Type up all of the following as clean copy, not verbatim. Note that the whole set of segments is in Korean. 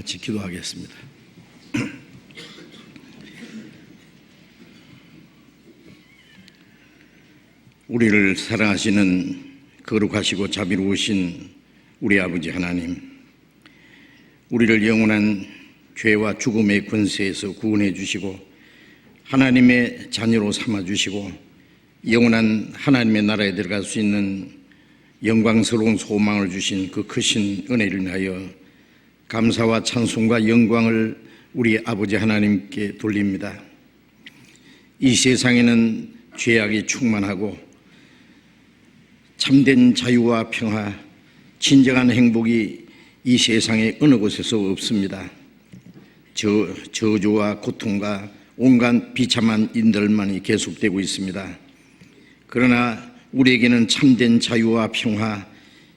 같이 기도하겠습니다. 우리를 사랑하시는 거룩하시고 자비로우신 우리 아버지 하나님, 우리를 영원한 죄와 죽음의 권세에서 구원해 주시고 하나님의 자녀로 삼아 주시고 영원한 하나님의 나라에 들어갈 수 있는 영광스러운 소망을 주신 그 크신 은혜를 인하여 감사와 찬송과 영광을 우리 아버지 하나님께 돌립니다. 이 세상에는 죄악이 충만하고 참된 자유와 평화, 진정한 행복이 이 세상에 어느 곳에서 없습니다. 저주와 고통과 온갖 비참한 인들만이 계속되고 있습니다. 그러나 우리에게는 참된 자유와 평화,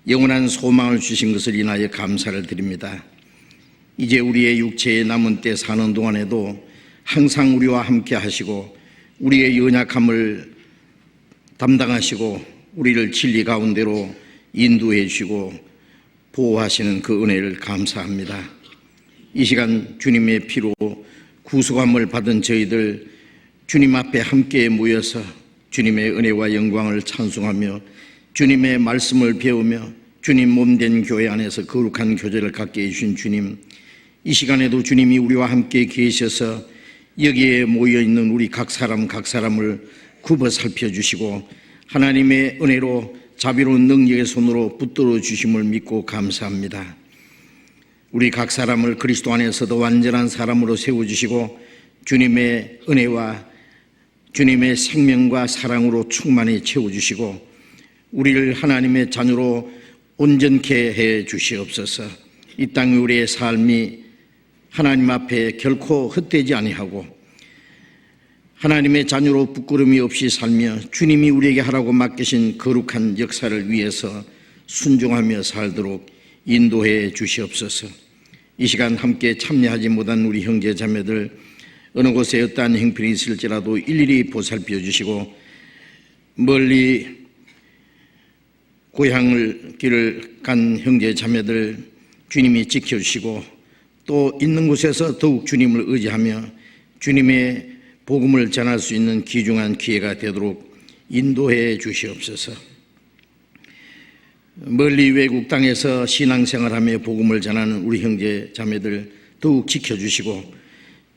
영원한 소망을 주신 것을 인하여 감사를 드립니다. 이제 우리의 육체의 남은 때 사는 동안에도 항상 우리와 함께 하시고 우리의 연약함을 담당하시고 우리를 진리 가운데로 인도해 주시고 보호하시는 그 은혜를 감사합니다. 이 시간 주님의 피로 구속함을 받은 저희들 주님 앞에 함께 모여서 주님의 은혜와 영광을 찬송하며 주님의 말씀을 배우며 주님 몸된 교회 안에서 거룩한 교제를 갖게 해주신 주님, 이 시간에도 주님이 우리와 함께 계셔서 여기에 모여있는 우리 각 사람을 굽어 살펴주시고 하나님의 은혜로 자비로운 능력의 손으로 붙들어 주심을 믿고 감사합니다. 우리 각 사람을 그리스도 안에서도 완전한 사람으로 세워주시고 주님의 은혜와 주님의 생명과 사랑으로 충만히 채워주시고 우리를 하나님의 자녀로 온전케 해 주시옵소서. 이 땅 우리의 삶이 하나님 앞에 결코 헛되지 아니하고 하나님의 자녀로 부끄러움이 없이 살며 주님이 우리에게 하라고 맡기신 거룩한 역사를 위해서 순종하며 살도록 인도해 주시옵소서. 이 시간 함께 참여하지 못한 우리 형제 자매들 어느 곳에 어떠한 형편이 있을지라도 일일이 보살펴 주시고 멀리 고향을 길을 간 형제 자매들 주님이 지켜주시고 또 있는 곳에서 더욱 주님을 의지하며 주님의 복음을 전할 수 있는 귀중한 기회가 되도록 인도해 주시옵소서. 멀리 외국 땅에서 신앙생활하며 복음을 전하는 우리 형제 자매들 더욱 지켜주시고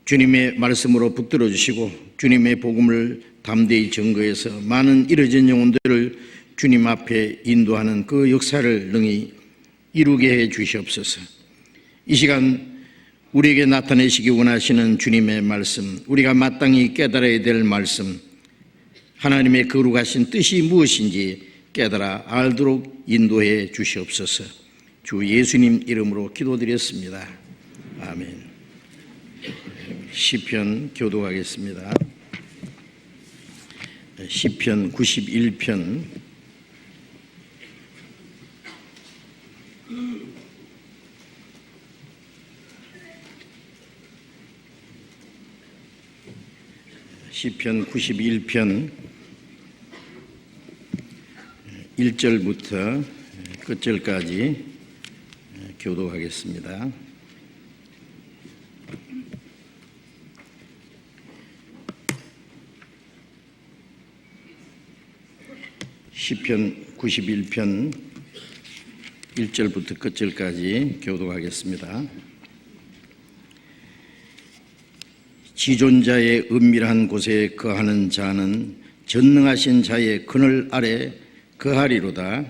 주님의 말씀으로 붙들어 주시고 주님의 복음을 담대히 증거해서 많은 잃어진 영혼들을 주님 앞에 인도하는 그 역사를 능히 이루게 해 주시옵소서. 이 시간 우리에게 나타내시기 원하시는 주님의 말씀, 우리가 마땅히 깨달아야 될 말씀, 하나님의 거룩하신 뜻이 무엇인지 깨달아 알도록 인도해 주시옵소서. 주 예수님 이름으로 기도드렸습니다. 아멘. 시편 교독하겠습니다. 시편 91편 시편 91편 1절부터 끝절까지 교독하겠습니다. 시편 91편 1절부터 끝절까지 교독하겠습니다. 지존자의 은밀한 곳에 거하는 자는 전능하신 자의 그늘 아래 거하리로다.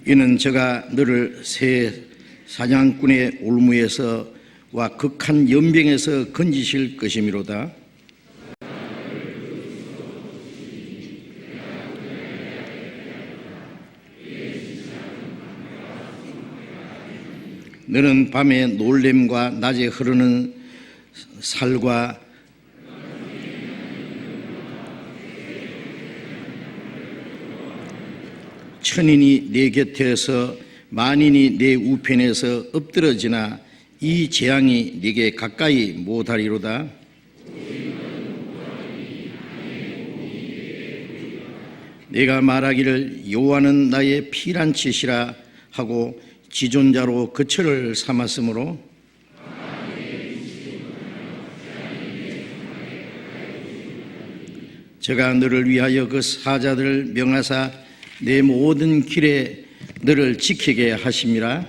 이는 저가 너를 새 사냥꾼의 올무에서 와 극한 연병에서 건지실 것이미로다. 너는 밤에 놀램과 낮에 흐르는 살과 천인이 내 곁에서 만인이 내 우편에서 엎드러지나 이 재앙이 네게 가까이 못하리로다. 내가 말하기를 여호와는 나의 피난처시라 하고 지존자로 그처를 삼았으므로 저가 너를 위하여 그 사자들을 명하사 내 모든 길에 너를 지키게 하심이라.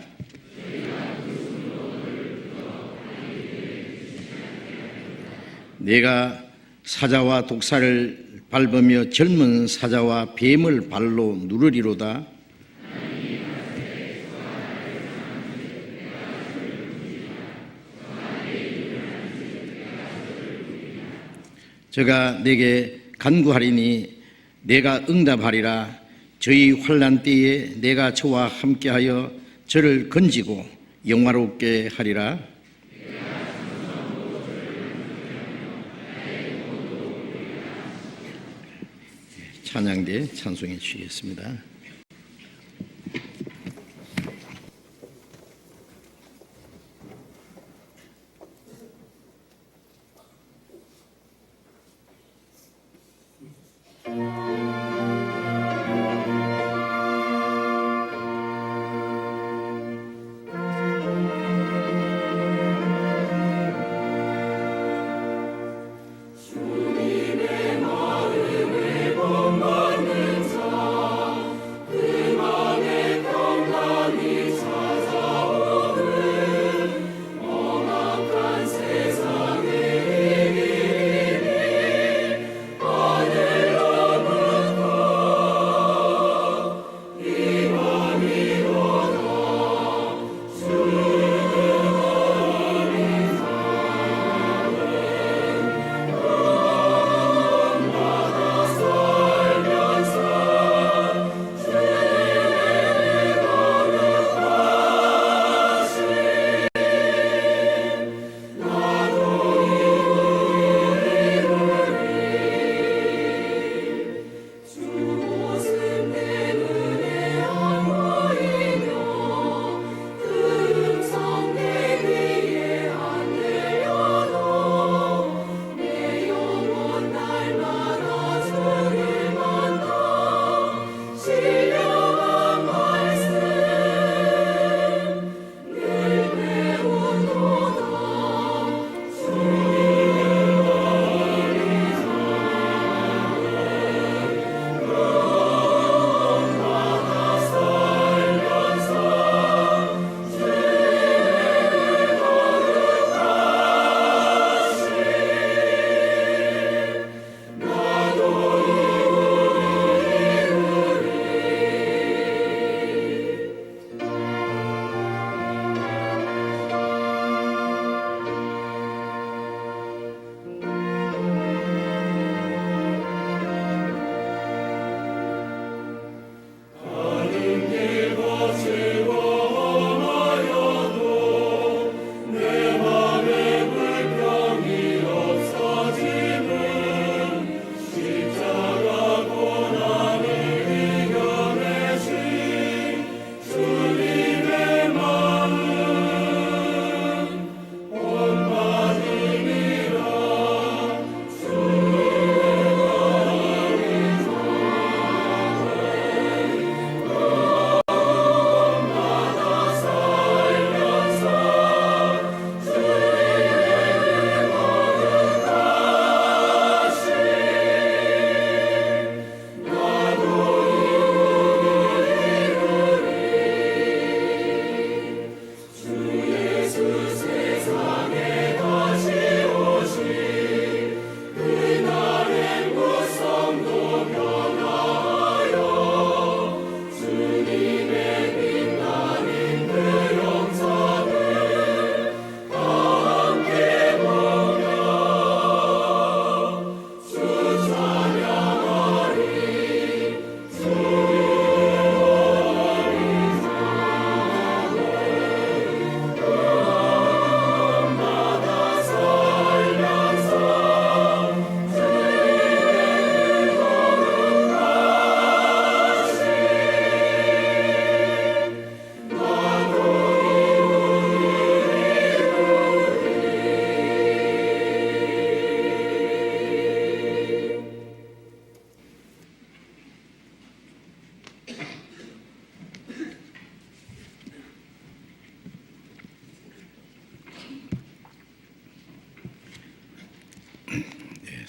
내가 사자와 독사를 밟으며 젊은 사자와 뱀을 발로 누르리로다. 저가 내게 간구하리니 내가 응답하리라. 저희 환난 때에 내가 저와 함께하여 저를 건지고 영화롭게 하리라. 찬양대 찬송해 주시겠습니다.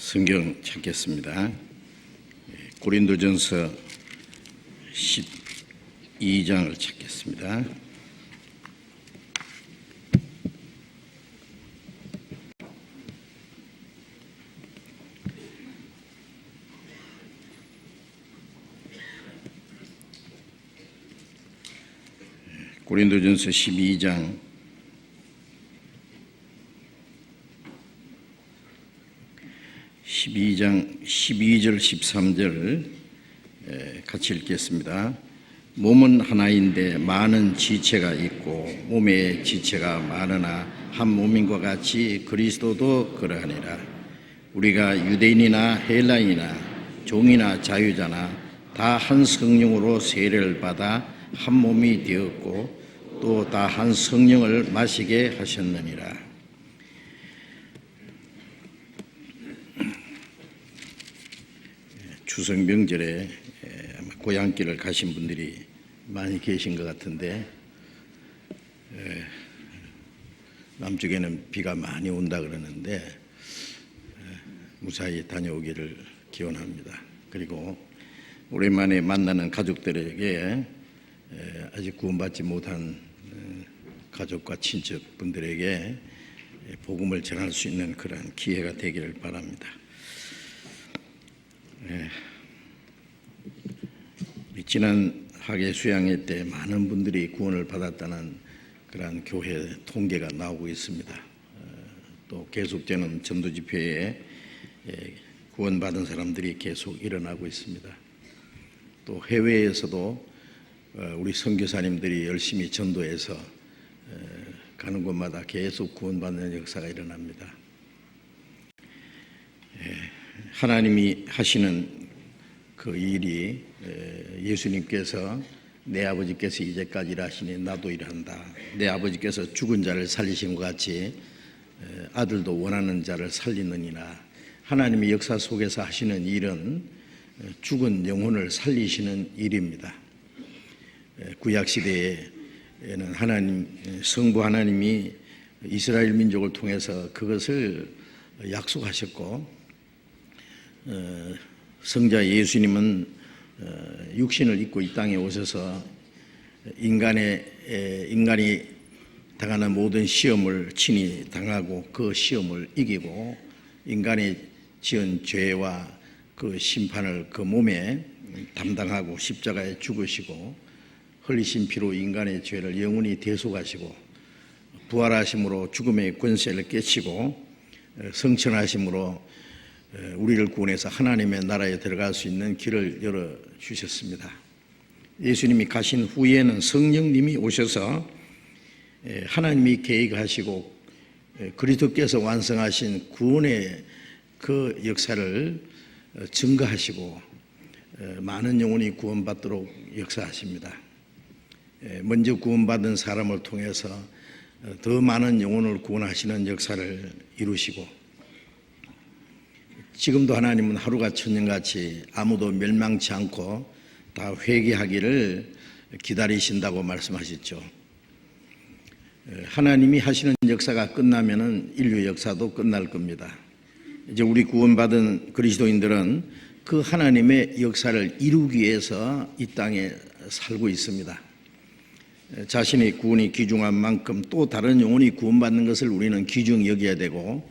성경 찾겠습니다. 고린도전서 12장을 찾겠습니다. 고린도전서 12장 12절 13절 같이 읽겠습니다. 몸은 하나인데 많은 지체가 있고 몸에 지체가 많으나 한 몸인과 같이 그리스도도 그러하니라. 우리가 유대인이나 헬라인이나 종이나 자유자나 다 한 성령으로 세례를 받아 한 몸이 되었고 또 다 한 성령을 마시게 하셨느니라. 추석 명절에 고향길을 가신 분들이 많이 계신 것 같은데 남쪽에는 비가 많이 온다 그러는데 무사히 다녀오기를 기원합니다. 그리고 오랜만에 만나는 가족들에게 아직 구원받지 못한 가족과 친척분들에게 복음을 전할 수 있는 그런 기회가 되기를 바랍니다. 지난 학예 수양회 때 많은 분들이 구원을 받았다는 그런 교회 통계가 나오고 있습니다. 또 계속되는 전도 집회에 구원받은 사람들이 계속 일어나고 있습니다. 또 해외에서도 우리 선교사님들이 열심히 전도해서 가는 곳마다 계속 구원받는 역사가 일어납니다. 하나님이 하시는 그 일이 예수님께서 내 아버지께서 이제까지 일하시니 나도 일한다. 내 아버지께서 죽은 자를 살리신 것 같이 아들도 원하는 자를 살리느니라. 하나님의 역사 속에서 하시는 일은 죽은 영혼을 살리시는 일입니다. 구약시대에는 하나님, 성부 하나님이 이스라엘 민족을 통해서 그것을 약속하셨고 성자 예수님은 육신을 입고 이 땅에 오셔서 인간이 당하는 모든 시험을 친히 당하고 그 시험을 이기고 인간이 지은 죄와 그 심판을 그 몸에 담당하고 십자가에 죽으시고 흘리신 피로 인간의 죄를 영원히 대속하시고 부활하심으로 죽음의 권세를 깨치고 성천하심으로 우리를 구원해서 하나님의 나라에 들어갈 수 있는 길을 열어주셨습니다. 예수님이 가신 후에는 성령님이 오셔서 하나님이 계획하시고 그리스도께서 완성하신 구원의 그 역사를 증거하시고 많은 영혼이 구원받도록 역사하십니다. 먼저 구원받은 사람을 통해서 더 많은 영혼을 구원하시는 역사를 이루시고 지금도 하나님은 하루가 천년같이 아무도 멸망치 않고 다 회개하기를 기다리신다고 말씀하셨죠. 하나님이 하시는 역사가 끝나면은 인류 역사도 끝날 겁니다. 이제 우리 구원받은 그리스도인들은 그 하나님의 역사를 이루기 위해서 이 땅에 살고 있습니다. 자신의 구원이 귀중한 만큼 또 다른 영혼이 구원받는 것을 우리는 귀중히 여겨야 되고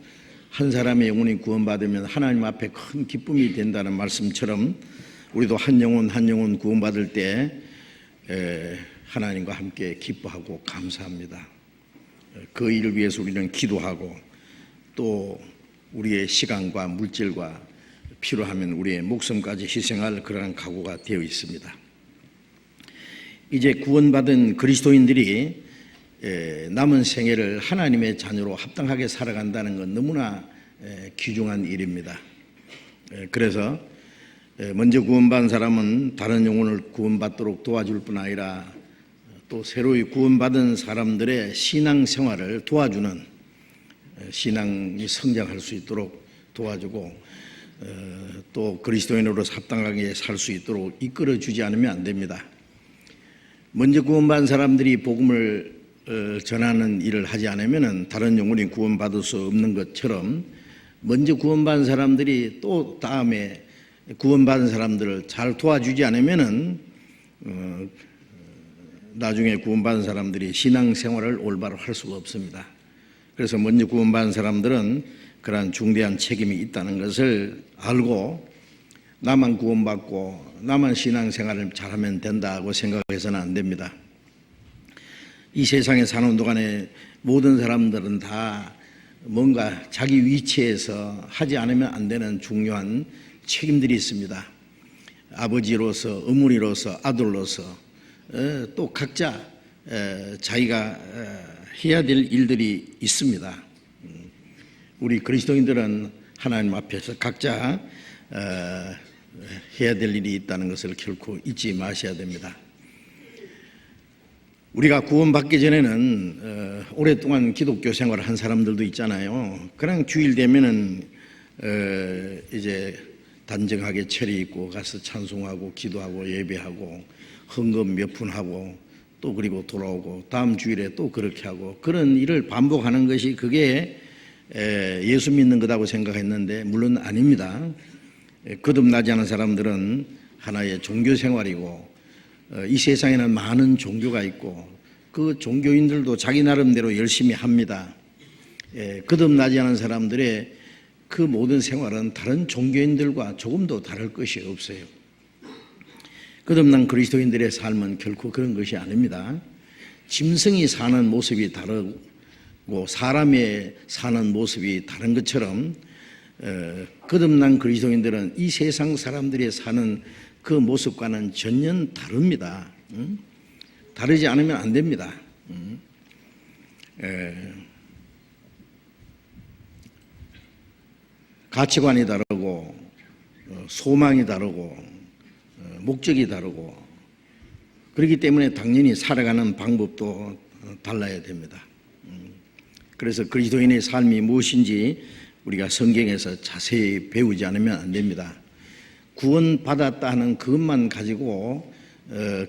한 사람의 영혼이 구원받으면 하나님 앞에 큰 기쁨이 된다는 말씀처럼 우리도 한 영혼 구원받을 때 하나님과 함께 기뻐하고 감사합니다. 그 일을 위해서 우리는 기도하고 또 우리의 시간과 물질과 필요하면 우리의 목숨까지 희생할 그러한 각오가 되어 있습니다. 이제 구원받은 그리스도인들이 남은 생애를 하나님의 자녀로 합당하게 살아간다는 건 너무나 귀중한 일입니다. 그래서 먼저 구원받은 사람은 다른 영혼을 구원받도록 도와줄 뿐 아니라 또 새로이 구원받은 사람들의 신앙생활을 도와주는 신앙이 성장할 수 있도록 도와주고 또 그리스도인으로 합당하게 살 수 있도록 이끌어주지 않으면 안 됩니다. 먼저 구원받은 사람들이 복음을 전하는 일을 하지 않으면 다른 영혼이 구원받을 수 없는 것처럼 먼저 구원받은 사람들이 또 다음에 구원받은 사람들을 잘 도와주지 않으면은 나중에 구원받은 사람들이 신앙생활을 올바로 할 수가 없습니다. 그래서 먼저 구원받은 사람들은 그러한 중대한 책임이 있다는 것을 알고 나만 구원받고 나만 신앙생활을 잘하면 된다고 생각해서는 안 됩니다. 이 세상에 사는 동안에 모든 사람들은 다 뭔가 자기 위치에서 하지 않으면 안 되는 중요한 책임들이 있습니다. 아버지로서, 어머니로서, 아들로서 또 각자 자기가 해야 될 일들이 있습니다. 우리 그리스도인들은 하나님 앞에서 각자 해야 될 일이 있다는 것을 결코 잊지 마셔야 됩니다. 우리가 구원받기 전에는 오랫동안 기독교 생활을 한 사람들도 있잖아요. 그냥 주일 되면은 이제 단정하게 철이 있고 가서 찬송하고 기도하고 예배하고 헌금 몇 푼 하고 또 그리고 돌아오고 다음 주일에 또 그렇게 하고 그런 일을 반복하는 것이 그게 예수 믿는 거다고 생각했는데 물론 아닙니다. 거듭나지 않은 사람들은 하나의 종교 생활이고 이 세상에는 많은 종교가 있고 그 종교인들도 자기 나름대로 열심히 합니다. 거듭나지 않은 사람들의 그 모든 생활은 다른 종교인들과 조금도 다를 것이 없어요. 거듭난 그리스도인들의 삶은 결코 그런 것이 아닙니다. 짐승이 사는 모습이 다르고 사람의 사는 모습이 다른 것처럼 거듭난 그리스도인들은 이 세상 사람들이 사는 그 모습과는 전혀 다릅니다. 다르지 않으면 안 됩니다. 가치관이 다르고 소망이 다르고 목적이 다르고 그렇기 때문에 당연히 살아가는 방법도 달라야 됩니다. 그래서 그리스도인의 삶이 무엇인지 우리가 성경에서 자세히 배우지 않으면 안 됩니다. 구원받았다 하는 그것만 가지고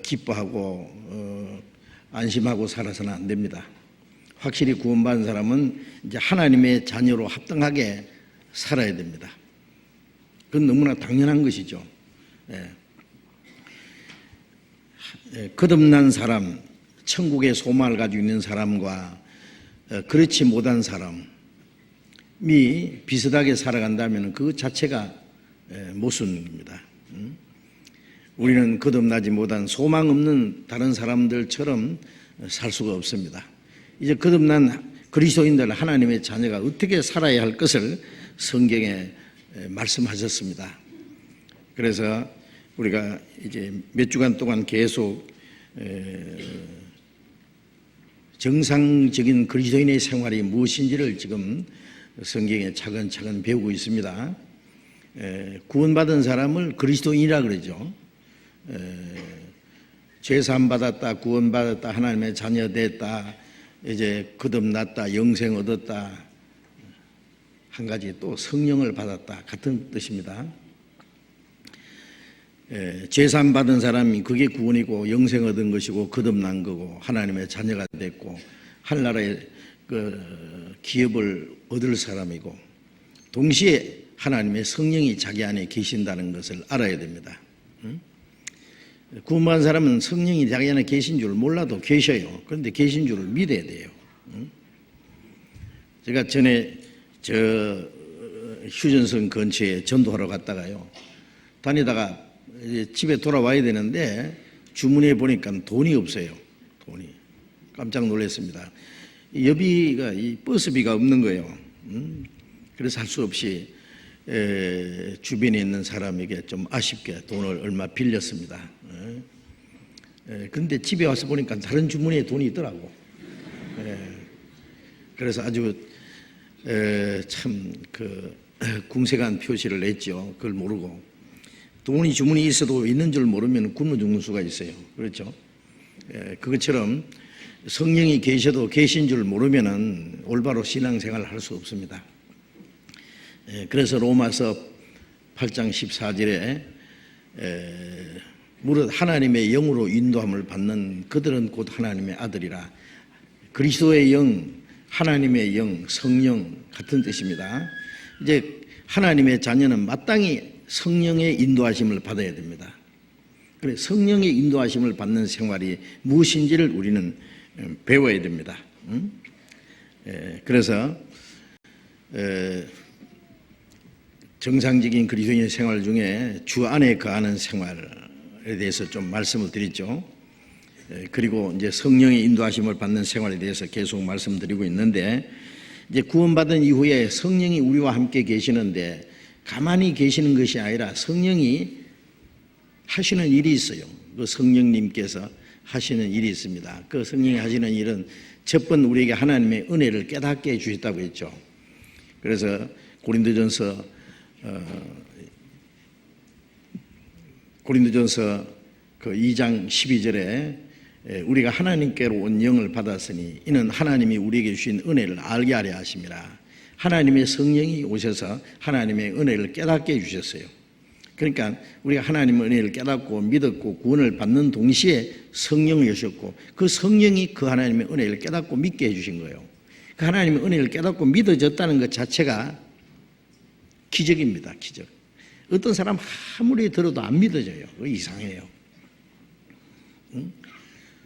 기뻐하고 안심하고 살아서는 안 됩니다. 확실히 구원받은 사람은 이제 하나님의 자녀로 합당하게 살아야 됩니다. 그건 너무나 당연한 것이죠. 거듭난 사람, 천국의 소망을 가지고 있는 사람과 그렇지 못한 사람이 비슷하게 살아간다면 그 자체가 모순입니다. 우리는 거듭나지 못한 소망 없는 다른 사람들처럼 살 수가 없습니다. 이제 거듭난 그리스도인들 하나님의 자녀가 어떻게 살아야 할 것을 성경에 말씀하셨습니다. 그래서 우리가 이제 몇 주간 동안 계속 정상적인 그리스도인의 생활이 무엇인지를 지금 성경에 차근차근 배우고 있습니다. 구원받은 사람을 그리스도인이라 그러죠. 죄사함 받았다, 구원받았다, 하나님의 자녀 됐다, 이제 거듭났다, 영생 얻었다, 한 가지 또 성령을 받았다 같은 뜻입니다. 죄사함 받은 사람이 그게 구원이고 영생 얻은 것이고 거듭난 거고 하나님의 자녀가 됐고 하늘나라의 그 기업을 얻을 사람이고 동시에 하나님의 성령이 자기 안에 계신다는 것을 알아야 됩니다. 구원받은 사람은 성령이 자기 안에 계신 줄 몰라도 계셔요. 그런데 계신 줄을 믿어야 돼요. 제가 전에 저 휴전선 근처에 전도하러 갔다가요, 다니다가 이제 집에 돌아와야 되는데 주문해 보니까 돈이 없어요. 돈이 깜짝 놀랐습니다. 여비가 이 버스비가 없는 거예요. 그래서 할 수 없이 주변에 있는 사람에게 좀 아쉽게 돈을 얼마 빌렸습니다. 그런데 집에 와서 보니까 다른 주머니에 돈이 있더라고. 그래서 아주 참 그 궁색한 표시를 냈죠. 그걸 모르고 돈이 주머니에 있어도 있는 줄 모르면 굶어 죽는 수가 있어요. 그렇죠? 그것처럼 성령이 계셔도 계신 줄 모르면은 올바로 신앙생활을 할 수 없습니다. 그래서 로마서 8장 14절에 무릇 하나님의 영으로 인도함을 받는 그들은 곧 하나님의 아들이라. 그리스도의 영, 하나님의 영, 성령 같은 뜻입니다. 이제 하나님의 자녀는 마땅히 성령의 인도하심을 받아야 됩니다. 그래 성령의 인도하심을 받는 생활이 무엇인지를 우리는 배워야 됩니다. 그래서 정상적인 그리스도인의 생활 중에 주 안에 거하는 생활에 대해서 좀 말씀을 드렸죠. 그리고 이제 성령의 인도하심을 받는 생활에 대해서 계속 말씀드리고 있는데, 이제 구원받은 이후에 성령이 우리와 함께 계시는데 가만히 계시는 것이 아니라 성령이 하시는 일이 있어요. 그 성령님께서 하시는 일이 있습니다. 그 성령이 하시는 일은 첫 번 우리에게 하나님의 은혜를 깨닫게 해주셨다고 했죠. 그래서 고린도전서 그 2장 12절에 우리가 하나님께로 온 영을 받았으니 이는 하나님이 우리에게 주신 은혜를 알게 하려 하심이라. 하나님의 성령이 오셔서 하나님의 은혜를 깨닫게 해주셨어요. 그러니까 우리가 하나님의 은혜를 깨닫고 믿었고 구원을 받는 동시에 성령이 오셨고, 그 성령이 그 하나님의 은혜를 깨닫고 믿게 해주신 거예요. 그 하나님의 은혜를 깨닫고 믿어졌다는 것 자체가 기적입니다. 기적. 어떤 사람 아무리 들어도 안 믿어져요. 그거 이상해요.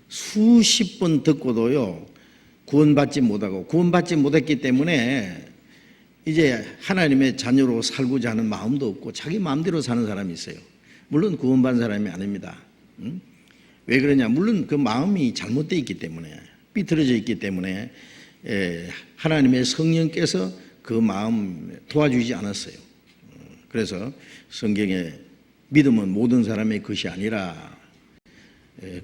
수십 번 듣고도요 구원받지 못하고, 구원받지 못했기 때문에 이제 하나님의 자녀로 살고자 하는 마음도 없고 자기 마음대로 사는 사람이 있어요. 물론 구원받은 사람이 아닙니다. 왜 그러냐? 물론 그 마음이 잘못되어 있기 때문에, 삐뚤어져 있기 때문에 하나님의 성령께서 그 마음 도와주지 않았어요. 그래서 성경에 믿음은 모든 사람의 것이 아니라,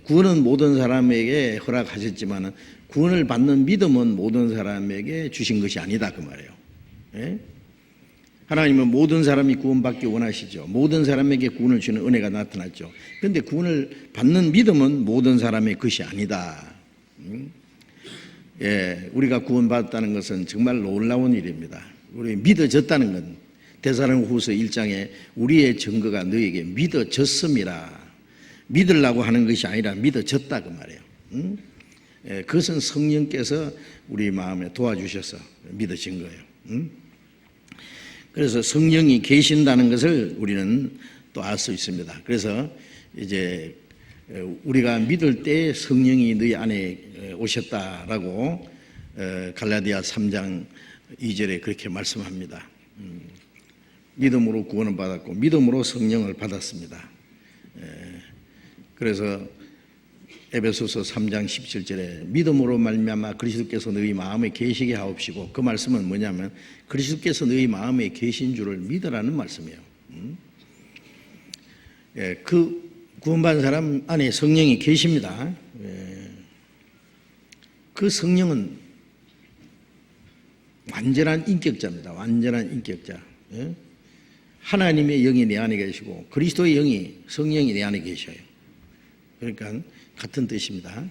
구원은 모든 사람에게 허락하셨지만 구원을 받는 믿음은 모든 사람에게 주신 것이 아니다, 그 말이에요. 하나님은 모든 사람이 구원받기 원하시죠. 모든 사람에게 구원을 주는 은혜가 나타났죠. 그런데 구원을 받는 믿음은 모든 사람의 것이 아니다. 우리가 구원받았다는 것은 정말 놀라운 일입니다. 우리 믿어졌다는 건 데살로니가후서 1장에 우리의 증거가 너에게 믿어졌음이라. 믿으려고 하는 것이 아니라 믿어졌다, 그 말이에요. 그것은 성령께서 우리 마음에 도와주셔서 믿어진 거예요. 그래서 성령이 계신다는 것을 우리는 또 알 수 있습니다. 그래서 이제 우리가 믿을 때 성령이 너희 안에 오셨다라고 갈라디아 3장 2절에 그렇게 말씀합니다. 믿음으로 구원을 받았고 믿음으로 성령을 받았습니다. 그래서 에베소서 3장 17절에 믿음으로 말미암아 그리스도께서 너희 마음에 계시게 하옵시고, 그 말씀은 뭐냐면 그리스도께서 너희 마음에 계신 줄을 믿으라는 말씀이에요. 그 구원받은 사람 안에 성령이 계십니다. 그 성령은 완전한 인격자입니다. 완전한 인격자. 하나님의 영이 내 안에 계시고 그리스도의 영이, 성령이 내 안에 계셔요. 그러니까 같은 뜻입니다.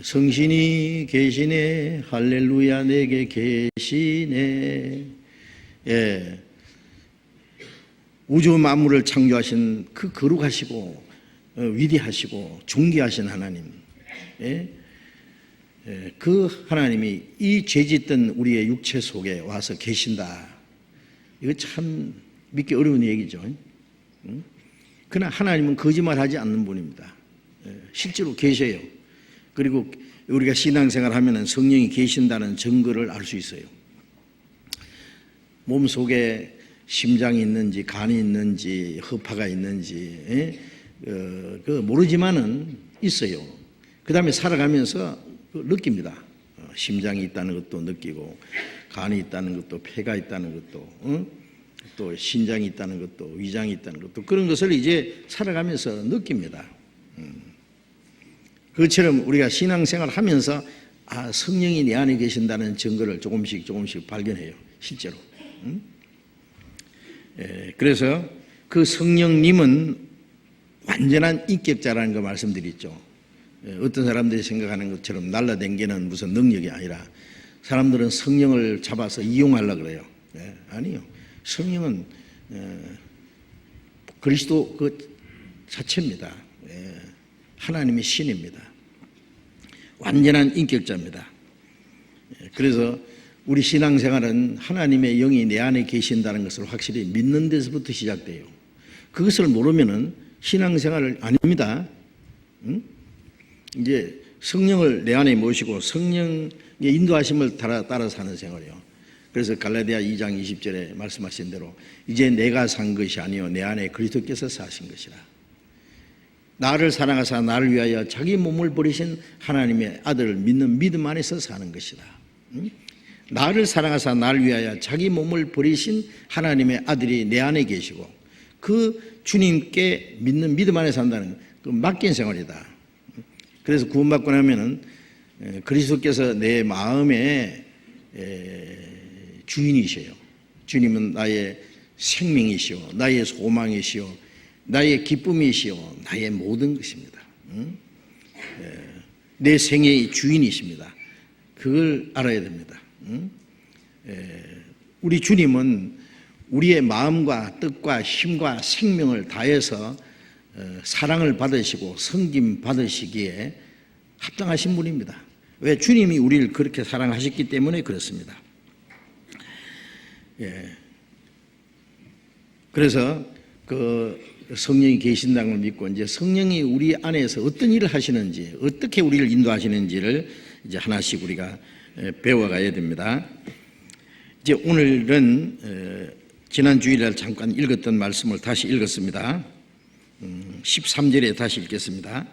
성신이 계시네, 할렐루야, 내게 계시네. 우주 만물을 창조하신 그 거룩하시고 위대하시고 존귀하신 하나님, 그 하나님이 이 죄짓던 우리의 육체 속에 와서 계신다. 이거 참 믿기 어려운 얘기죠. 그러나 하나님은 거짓말하지 않는 분입니다. 실제로 계셔요. 그리고 우리가 신앙생활 하면은 성령이 계신다는 증거를 알 수 있어요. 몸 속에 심장이 있는지 간이 있는지 허파가 있는지 그 모르지만은 있어요. 그 다음에 살아가면서 느낍니다. 심장이 있다는 것도 느끼고, 간이 있다는 것도, 폐가 있다는 것도, 또 신장이 있다는 것도, 위장이 있다는 것도, 그런 것을 이제 살아가면서 느낍니다. 그것처럼 우리가 신앙생활 하면서 성령이 내 안에 계신다는 증거를 조금씩 발견해요. 실제로. 그래서 그 성령님은 완전한 인격자라는 거 말씀드렸죠. 어떤 사람들이 생각하는 것처럼 날라다니는 무슨 능력이 아니라, 사람들은 성령을 잡아서 이용하려고 그래요. 아니요. 성령은 그리스도 그 자체입니다. 하나님의 신입니다. 완전한 인격자입니다. 그래서 우리 신앙생활은 하나님의 영이 내 안에 계신다는 것을 확실히 믿는 데서부터 시작돼요. 그것을 모르면은 신앙생활을 아닙니다. 이제 성령을 내 안에 모시고 성령의 인도하심을 따라 사는 생활이에요. 그래서 갈라디아 2장 20절에 말씀하신 대로 이제 내가 산 것이 아니요 내 안에 그리스도께서 사신 것이라. 나를 사랑하사 나를 위하여 자기 몸을 버리신 하나님의 아들을 믿는 믿음 안에서 사는 것이다. 나를 사랑하사 나를 위하여 자기 몸을 버리신 하나님의 아들이 내 안에 계시고 그 주님께 믿는 믿음 안에 산다는 그 맡긴 생활이다. 그래서 구원받고 나면은 그리스도께서 내 마음의 주인이셔요. 주님은 나의 생명이시오, 나의 소망이시오, 나의 기쁨이시오, 나의 모든 것입니다. 내 생애의 주인이십니다. 그걸 알아야 됩니다. 우리 주님은 우리의 마음과 뜻과 힘과 생명을 다해서 사랑을 받으시고 섬김 받으시기에 합당하신 분입니다. 왜? 주님이 우리를 그렇게 사랑하셨기 때문에 그렇습니다. 그래서 그 성령이 계신다는 걸 믿고 이제 성령이 우리 안에서 어떤 일을 하시는지, 어떻게 우리를 인도하시는지를 이제 하나씩 우리가 배워가야 됩니다. 이제 오늘은 지난 주일날 잠깐 읽었던 말씀을 다시 읽었습니다. 13절에 다시 읽겠습니다.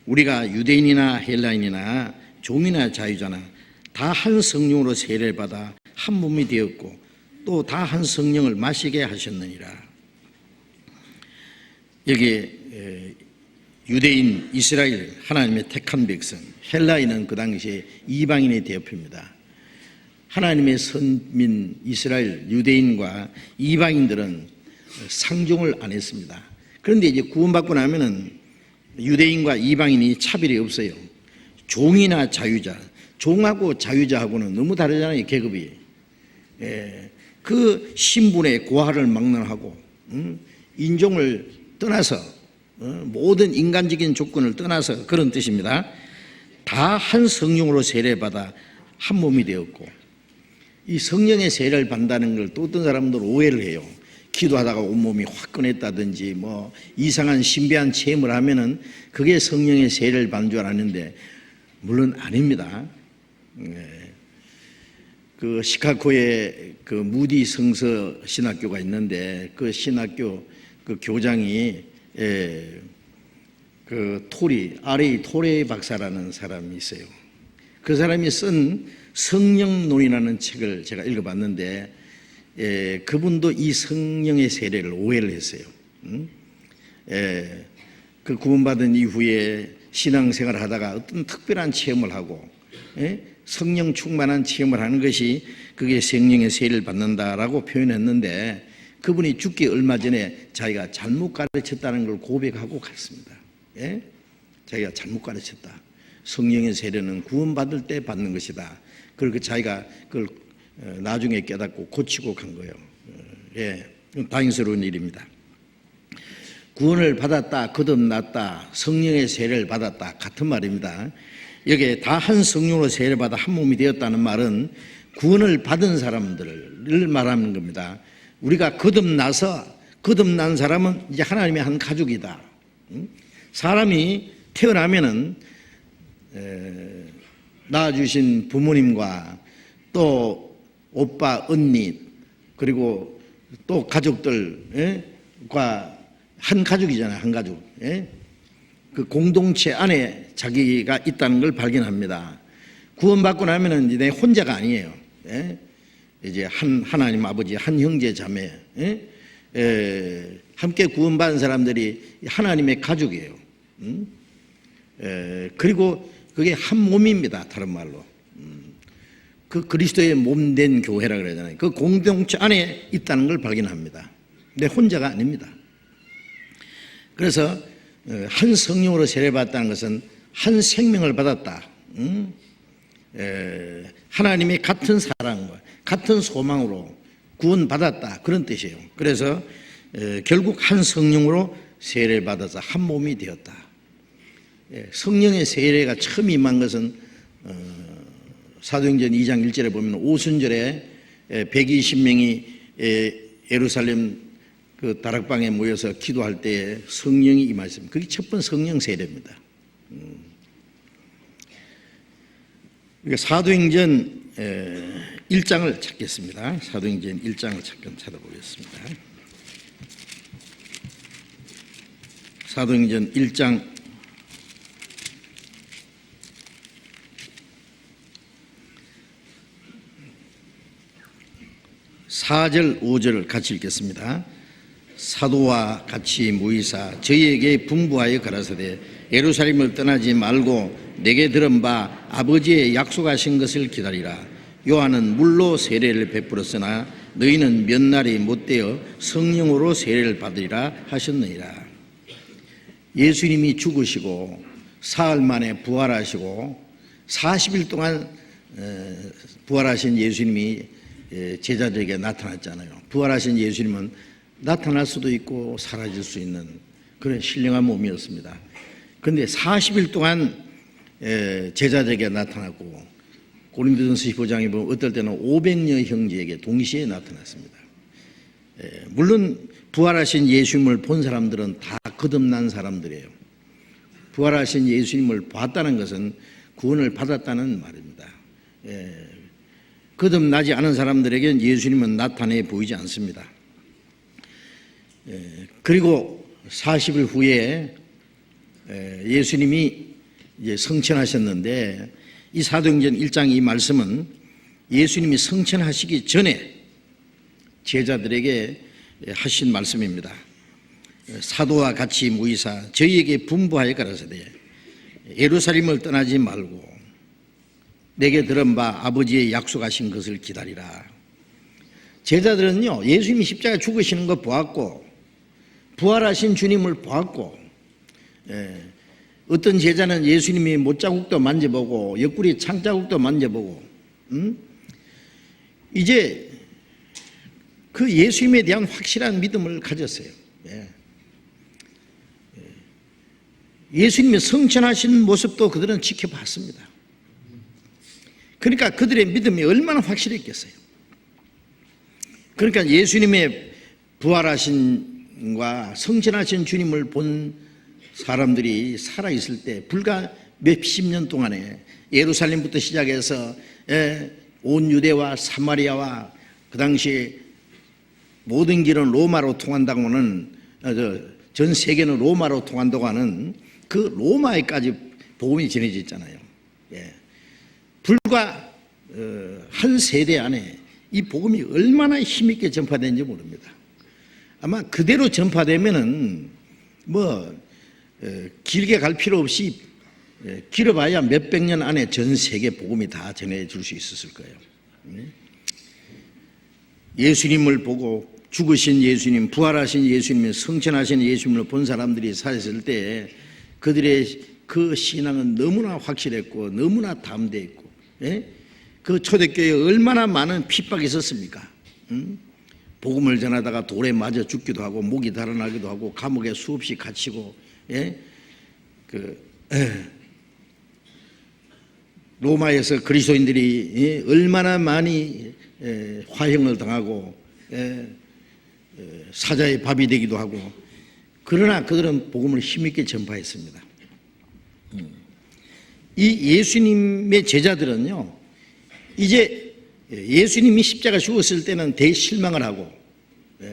우리가 유대인이나 헬라인이나 종이나 자유자나 다 한 성령으로 세례를 받아 한 몸이 되었고 또 다 한 성령을 마시게 하셨느니라. 여기 유대인, 이스라엘, 하나님의 택한 백성, 헬라인은 그 당시에 이방인의 대표입니다. 하나님의 선민 이스라엘, 유대인과 이방인들은 상종을 안 했습니다. 그런데 이제 구원받고 나면은 유대인과 이방인이 차별이 없어요. 종이나 자유자, 종하고 자유자하고는 너무 다르잖아요, 계급이. 그 신분의 고하를 막론하고 인종을 떠나서 모든 인간적인 조건을 떠나서 그런 뜻입니다. 다 한 성령으로 세례받아 한 몸이 되었고, 이 성령의 세례를 받는다는 걸 또 어떤 사람들 오해를 해요. 기도하다가 온몸이 화끈했다든지 뭐 이상한 신비한 체험을 하면은 그게 성령의 세례를 받는 줄 아는데 물론 아닙니다. 그 시카고에 그 무디 성서 신학교가 있는데 그 신학교 그 교장이 그 R.A. 토레 박사라는 사람이 있어요. 그 사람이 쓴 성령론이라는 책을 제가 읽어봤는데 그분도 이 성령의 세례를 오해를 했어요. 그 구원받은 이후에 신앙생활을 하다가 어떤 특별한 체험을 하고 성령 충만한 체험을 하는 것이 그게 성령의 세례를 받는다라고 표현했는데 그분이 죽기 얼마 전에 자기가 잘못 가르쳤다는 걸 고백하고 갔습니다. 자기가 잘못 가르쳤다. 성령의 세례는 구원받을 때 받는 것이다. 그리고 자기가 그걸 나중에 깨닫고 고치고 간 거예요. 다행스러운 일입니다. 구원을 받았다, 거듭났다, 성령의 세례를 받았다 같은 말입니다. 여기에 다 한 성령으로 세례를 받아 한 몸이 되었다는 말은 구원을 받은 사람들을 말하는 겁니다. 우리가 거듭난 사람은 이제 하나님의 한 가족이다. 사람이 태어나면은 낳아주신 부모님과 또 오빠, 언니 그리고 또 가족들과 한 가족이잖아요. 한 가족. 그 공동체 안에 자기가 있다는 걸 발견합니다. 구원받고 나면은 이제 내 혼자가 아니에요. 이제 하나님 아버지, 한 형제 자매, 함께 구원받은 사람들이 하나님의 가족이에요. 그리고 그게 한 몸입니다. 다른 말로. 그 그리스도의 몸 된 교회라 그러잖아요. 그 공동체 안에 있다는 걸 발견합니다. 근데 혼자가 아닙니다. 그래서 한 성령으로 세례받았다는 것은 한 생명을 받았다. 하나님의 같은 사랑과 같은 소망으로 구원받았다. 그런 뜻이에요. 그래서 결국 한 성령으로 세례를 받아서 한 몸이 되었다. 성령의 세례가 처음 임한 것은 사도행전 2장 1절에 보면 오순절에 120명이 예루살렘 그 다락방에 모여서 기도할 때 성령이 임하셨습니다. 그게 첫 번째 성령 세례입니다. 그러니까 사도행전 1장을 찾겠습니다. 사도행전 1장을 잠깐 찾아보겠습니다. 사도행전 1장 4절 5절을 같이 읽겠습니다. 사도와 같이 모이사 저희에게 분부하여 가라사대 예루살렘을 떠나지 말고 내게 들은 바 아버지의 약속하신 것을 기다리라. 요한은 물로 세례를 베풀었으나 너희는 몇 날이 못되어 성령으로 세례를 받으리라 하셨느니라. 예수님이 죽으시고 사흘 만에 부활하시고 40일 동안 부활하신 예수님이 제자들에게 나타났잖아요. 부활하신 예수님은 나타날 수도 있고 사라질 수 있는 그런 신령한 몸이었습니다. 그런데 40일 동안 제자들에게 나타났고 고린도전서 15장에 보면 어떨 때는 500여 형제에게 동시에 나타났습니다. 물론 부활하신 예수님을 본 사람들은 다 거듭난 사람들이에요. 부활하신 예수님을 봤다는 것은 구원을 받았다는 말입니다. 거듭나지 않은 사람들에게는 예수님은 나타내 보이지 않습니다. 그리고 40일 후에 예수님이 이제 성천하셨는데 이 사도행전 1장 이 말씀은 예수님이 성천하시기 전에 제자들에게 하신 말씀입니다. 사도와 같이 모이사 저희에게 분부하여 가라사대 예루살렘을 떠나지 말고 내게 들은 바 아버지의 약속하신 것을 기다리라. 제자들은요 예수님이 십자가 죽으시는 거 보았고 부활하신 주님을 보았고 어떤 제자는 예수님이 못자국도 만져보고 옆구리 창자국도 만져보고 이제 그 예수님에 대한 확실한 믿음을 가졌어요. 예수님의 성천하신 모습도 그들은 지켜봤습니다. 그러니까 그들의 믿음이 얼마나 확실했겠어요. 그러니까 예수님의 부활하신과 성천하신 주님을 본 사람들이 살아있을 때 불과 몇십 년 동안에 예루살렘부터 시작해서 온 유대와 사마리아와 그 당시 모든 길은 로마로 통한다고 하는 전 세계는 로마로 통한다고 하는 그 로마에까지 복음이 전해졌잖아요. 불과 한 세대 안에 이 복음이 얼마나 힘있게 전파되는지 모릅니다. 아마 그대로 전파되면은 길게 갈 필요 없이 길어봐야 몇백 년 안에 전 세계 복음이 다 전해줄 수 있었을 거예요. 예수님을 보고 죽으신 예수님, 부활하신 예수님, 성천하신 예수님을 본 사람들이 살았을 때 그들의 그 신앙은 너무나 확실했고 너무나 담대했고 그 초대교회에 얼마나 많은 핍박이 있었습니까? 복음을 전하다가 돌에 맞아 죽기도 하고 목이 달아나기도 하고 감옥에 수없이 갇히고 로마에서 그리스도인들이 얼마나 많이 화형을 당하고 사자의 밥이 되기도 하고 그러나 그들은 복음을 힘있게 전파했습니다. 이 예수님의 제자들은요 이제 예수님이 십자가 죽었을 때는 대실망을 하고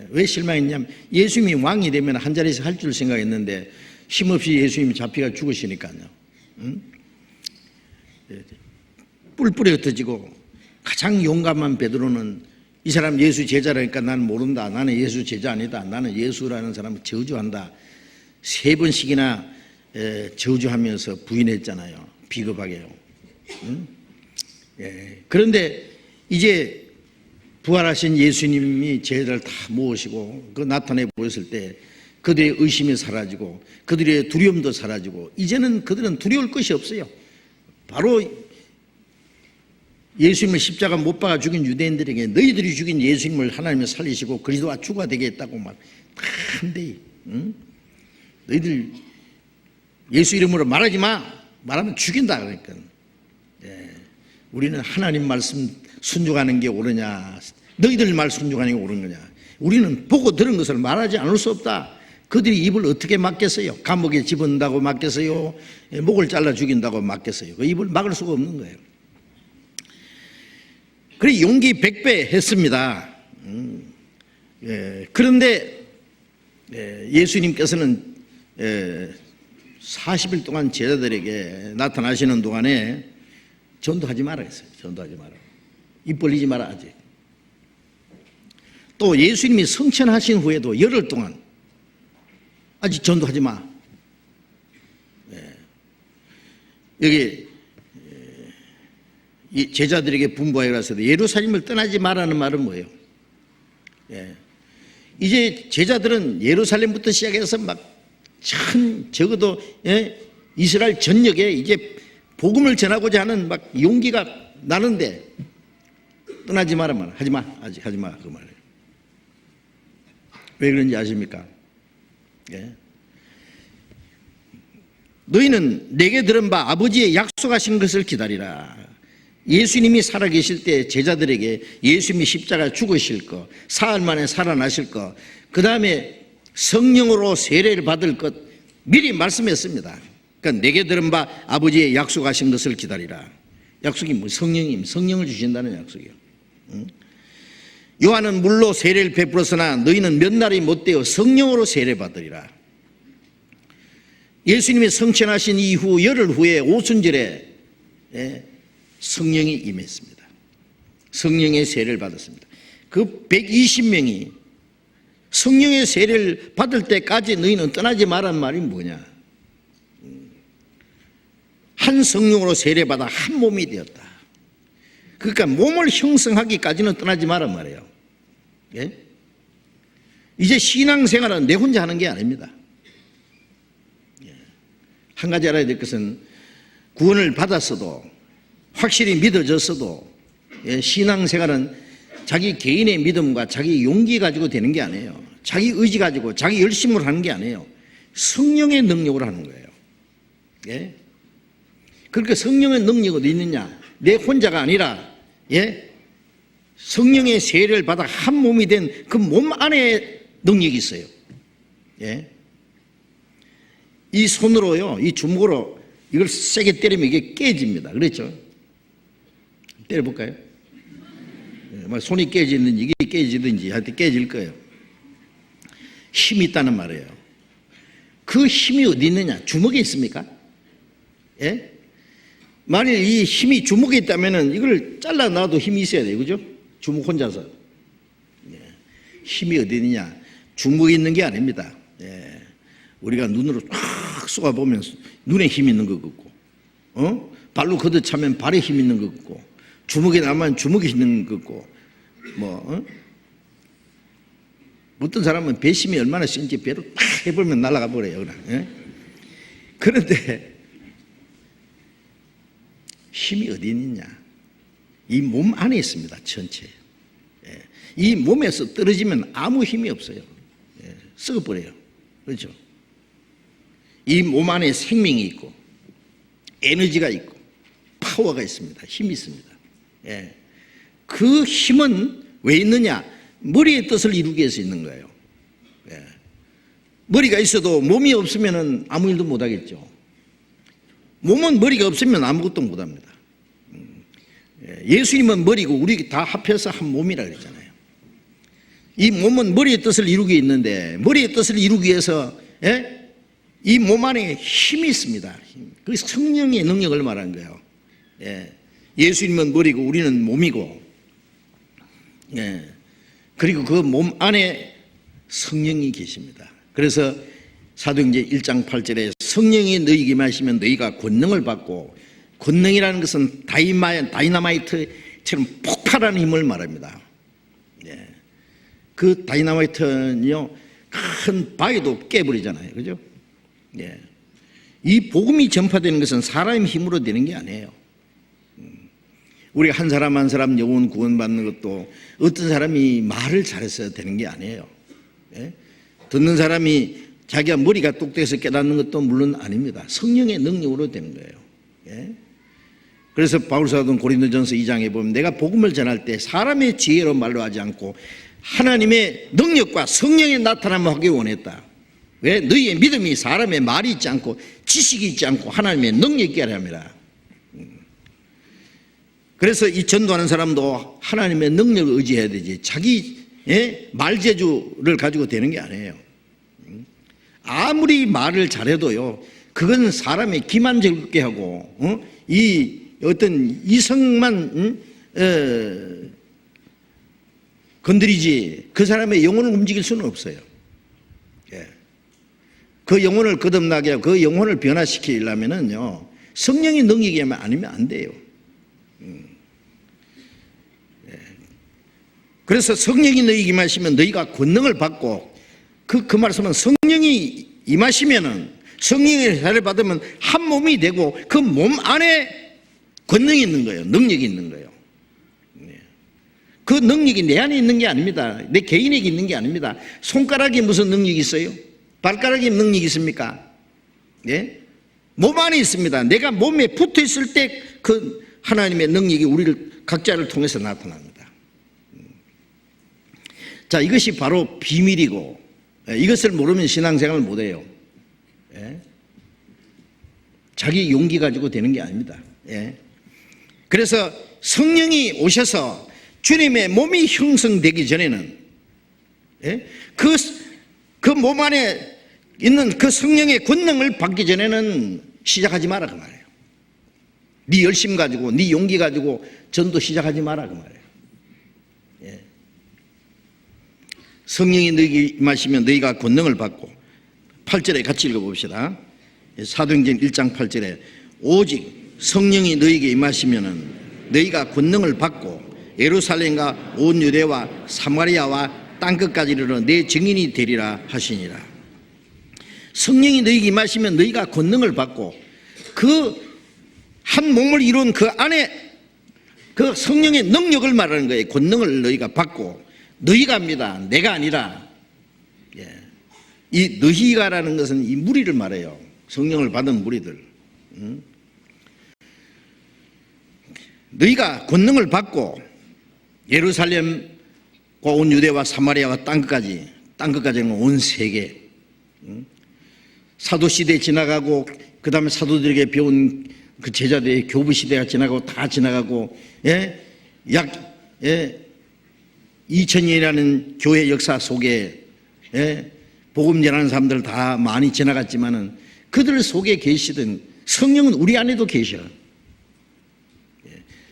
왜 실망했냐면 예수님이 왕이 되면 한 자리에서 할 줄 생각했는데 힘없이 예수님이 잡혀가 죽으시니까요. 뿔뿔이 흩어지고 가장 용감한 베드로는 이 사람 예수 제자라니까 나는 모른다. 나는 예수 제자 아니다. 나는 예수라는 사람을 저주한다. 3번씩이나 저주하면서 부인했잖아요. 비겁하게요. 그런데 이제 부활하신 예수님이 제자를 다 모으시고 그 나타내 보였을 때 그들의 의심이 사라지고 그들의 두려움도 사라지고 이제는 그들은 두려울 것이 없어요. 바로 예수님을 십자가 못 박아 죽인 유대인들에게 너희들이 죽인 예수님을 하나님이 살리시고 그리스도와 주가 되게 했다고 막 한데 너희들 예수 이름으로 말하지 마. 말하면 죽인다 그러니까 우리는 하나님 말씀 순종하는 게 옳으냐, 너희들 말 순종하는 게 옳은 거냐. 우리는 보고 들은 것을 말하지 않을 수 없다. 그들이 입을 어떻게 막겠어요? 감옥에 집어넣는다고 막겠어요? 목을 잘라 죽인다고 막겠어요? 그 입을 막을 수가 없는 거예요. 그래 용기 100배 했습니다. 그런데 예수님께서는 40일 동안 제자들에게 나타나시는 동안에 전도하지 마라 했어요. 전도하지 마라. 입 벌리지 마라 아직. 또 예수님이 성천하신 후에도 열흘 동안 아직 전도하지 마. 여기 제자들에게 분부하여 가서도 예루살렘을 떠나지 마라는 말은 뭐예요? 이제 제자들은 예루살렘부터 시작해서 막 적어도 이스라엘 전역에 이제 복음을 전하고자 하는 막 용기가 나는데 떠나지 마라 말 하지 마 아직 하지 마 그 말이에요. 왜 그런지 아십니까? 너희는 내게 들은 바 아버지의 약속하신 것을 기다리라. 예수님이 살아계실 때 제자들에게 예수님이 십자가 죽으실 것, 사흘 만에 살아나실 것, 그 다음에 성령으로 세례를 받을 것 미리 말씀했습니다. 그러니까 내게 들은 바 아버지의 약속하신 것을 기다리라. 약속이 뭐 성령님, 성령을 주신다는 약속이에요. 요한은 물로 세례를 베풀었으나 너희는 몇 날이 못되어 성령으로 세례 받으리라. 예수님이 성천하신 이후 열흘 후에 오순절에 성령이 임했습니다. 성령의 세례를 받았습니다. 그 120명이 성령의 세례를 받을 때까지 너희는 떠나지 말란 말이 뭐냐? 한 성령으로 세례받아 한 몸이 되었다. 그러니까 몸을 형성하기까지는 떠나지 말란 말이에요. 이제 신앙생활은 내 혼자 하는 게 아닙니다. 한 가지 알아야 될 것은 구원을 받았어도 확실히 믿어졌어도 신앙생활은 자기 개인의 믿음과 자기 용기 가지고 되는 게 아니에요. 자기 의지 가지고 자기 열심으로 하는 게 아니에요. 성령의 능력으로 하는 거예요. 그러니까 성령의 능력이 어디 있느냐? 내 혼자가 아니라 성령의 세례를 받아 한 몸이 된 그 몸 안에 능력이 있어요. 이 손으로요, 이 주먹으로 이걸 세게 때리면 이게 깨집니다. 그렇죠? 때려볼까요? 손이 깨지든지 이게 깨지든지 하여튼 깨질 거예요. 힘이 있다는 말이에요. 그 힘이 어디 있느냐? 주먹에 있습니까? 만일 이 힘이 주먹에 있다면 이걸 잘라놔도 힘이 있어야 돼요. 그죠? 주먹 혼자서. 힘이 어디 있느냐? 주먹에 있는 게 아닙니다. 우리가 눈으로 확 쏘아보면 눈에 힘 있는 것 같고, 발로 걷어차면 발에 힘 있는 것 같고, 주먹에 나면 주먹에 있는 것 같고, 어떤 사람은 배심이 얼마나 센지 배로 팍 해보면 날아가 버려요. 그런데 힘이 어디 있느냐? 이 몸 안에 있습니다. 전체. 이 몸에서 떨어지면 아무 힘이 없어요. 썩어버려요. 그렇죠? 이 몸 안에 생명이 있고 에너지가 있고 파워가 있습니다. 힘이 있습니다. 그 힘은 왜 있느냐? 머리의 뜻을 이루기 위해서 있는 거예요. 머리가 있어도 몸이 없으면 아무 일도 못 하겠죠. 몸은 머리가 없으면 아무것도 못 합니다. 예수님은 머리고 우리 다 합해서 한 몸이라 그랬잖아요. 이 몸은 머리의 뜻을 이루기 있는데 머리의 뜻을 이루기 위해서 이 몸 안에 힘이 있습니다. 그 성령의 능력을 말한 거예요. 예수님은 머리고 우리는 몸이고, 그리고 그 몸 안에 성령이 계십니다. 그래서 사도행전 1장 8절에 성령이 너희에게 임하시면 너희가 권능을 받고, 권능이라는 것은 다이나마이트처럼 폭발하는 힘을 말합니다. 그 다이나마이트는요, 큰 바위도 깨버리잖아요. 그죠? 이 복음이 전파되는 것은 사람의 힘으로 되는 게 아니에요. 우리 한 사람 한 사람 영혼 구원받는 것도 어떤 사람이 말을 잘해서 되는 게 아니에요. 듣는 사람이 자기가 머리가 똑똑해서 깨닫는 것도 물론 아닙니다. 성령의 능력으로 되는 거예요. 그래서 바울사도는 고린도전서 2장에 보면 내가 복음을 전할 때 사람의 지혜로 말로 하지 않고 하나님의 능력과 성령의 나타남을 하기 원했다. 왜? 너희의 믿음이 사람의 말이 있지 않고 지식이 있지 않고 하나님의 능력이 있게 하랍니다. 그래서 이 전도하는 사람도 하나님의 능력을 의지해야 되지 자기 말재주를 가지고 되는 게 아니에요. 아무리 말을 잘해도요 그건 사람의 기만 즐겁게 하고 이 어떤 이성만 건드리지 그 사람의 영혼을 움직일 수는 없어요. 그 영혼을 거듭나게 하고 그 영혼을 변화시키려면은요 성령의 능력이 아니면 안 돼요. 그래서 성령이 너희에게 임하시면 너희가 권능을 받고 그 말씀은 성령이 임하시면은 성령의 사를 받으면 한 몸이 되고 그 몸 안에 권능이 있는 거예요. 능력이 있는 거예요. 그 능력이 내 안에 있는 게 아닙니다. 내 개인에게 있는 게 아닙니다. 손가락에 무슨 능력이 있어요? 발가락에 능력이 있습니까? 예? 몸 안에 있습니다. 내가 몸에 붙어 있을 때 그 하나님의 능력이 우리를 각자를 통해서 나타납니다. 자, 이것이 바로 비밀이고 이것을 모르면 신앙생활을 못해요. 예? 자기 용기 가지고 되는 게 아닙니다. 예? 그래서 성령이 오셔서 주님의 몸이 형성되기 전에는 그 몸 안에 있는 그 성령의 권능을 받기 전에는 시작하지 마라 그 말이에요. 네 열심 가지고 네 용기 가지고 전도 시작하지 마라 그 말이에요. 예. 성령이 너희에게 임하시면 너희가 권능을 받고 8절에 같이 읽어봅시다. 사도행전 1장 8절에 오직 성령이 너희에게 임하시면 너희가 권능을 받고 예루살렘과 온 유대와 사마리아와 땅끝까지 이르러 내 증인이 되리라 하시니라. 성령이 너희에게 임하시면 너희가 권능을 받고 그 한 몸을 이룬 그 안에 그 성령의 능력을 말하는 거예요. 권능을 너희가 받고 너희가 합니다. 내가 아니라. 예. 이 너희가라는 것은 이 무리를 말해요. 성령을 받은 무리들. 너희가 권능을 받고 예루살렘과 온 유대와 사마리아와 땅끝까지는 온 세계 사도시대 지나가고 그 다음에 사도들에게 배운 그 제자들의 교부시대가 지나가고 다 지나가고 약 2000년이라는 교회 역사 속에 복음 전하는 사람들 다 많이 지나갔지만은 그들 속에 계시던 성령은 우리 안에도 계셔.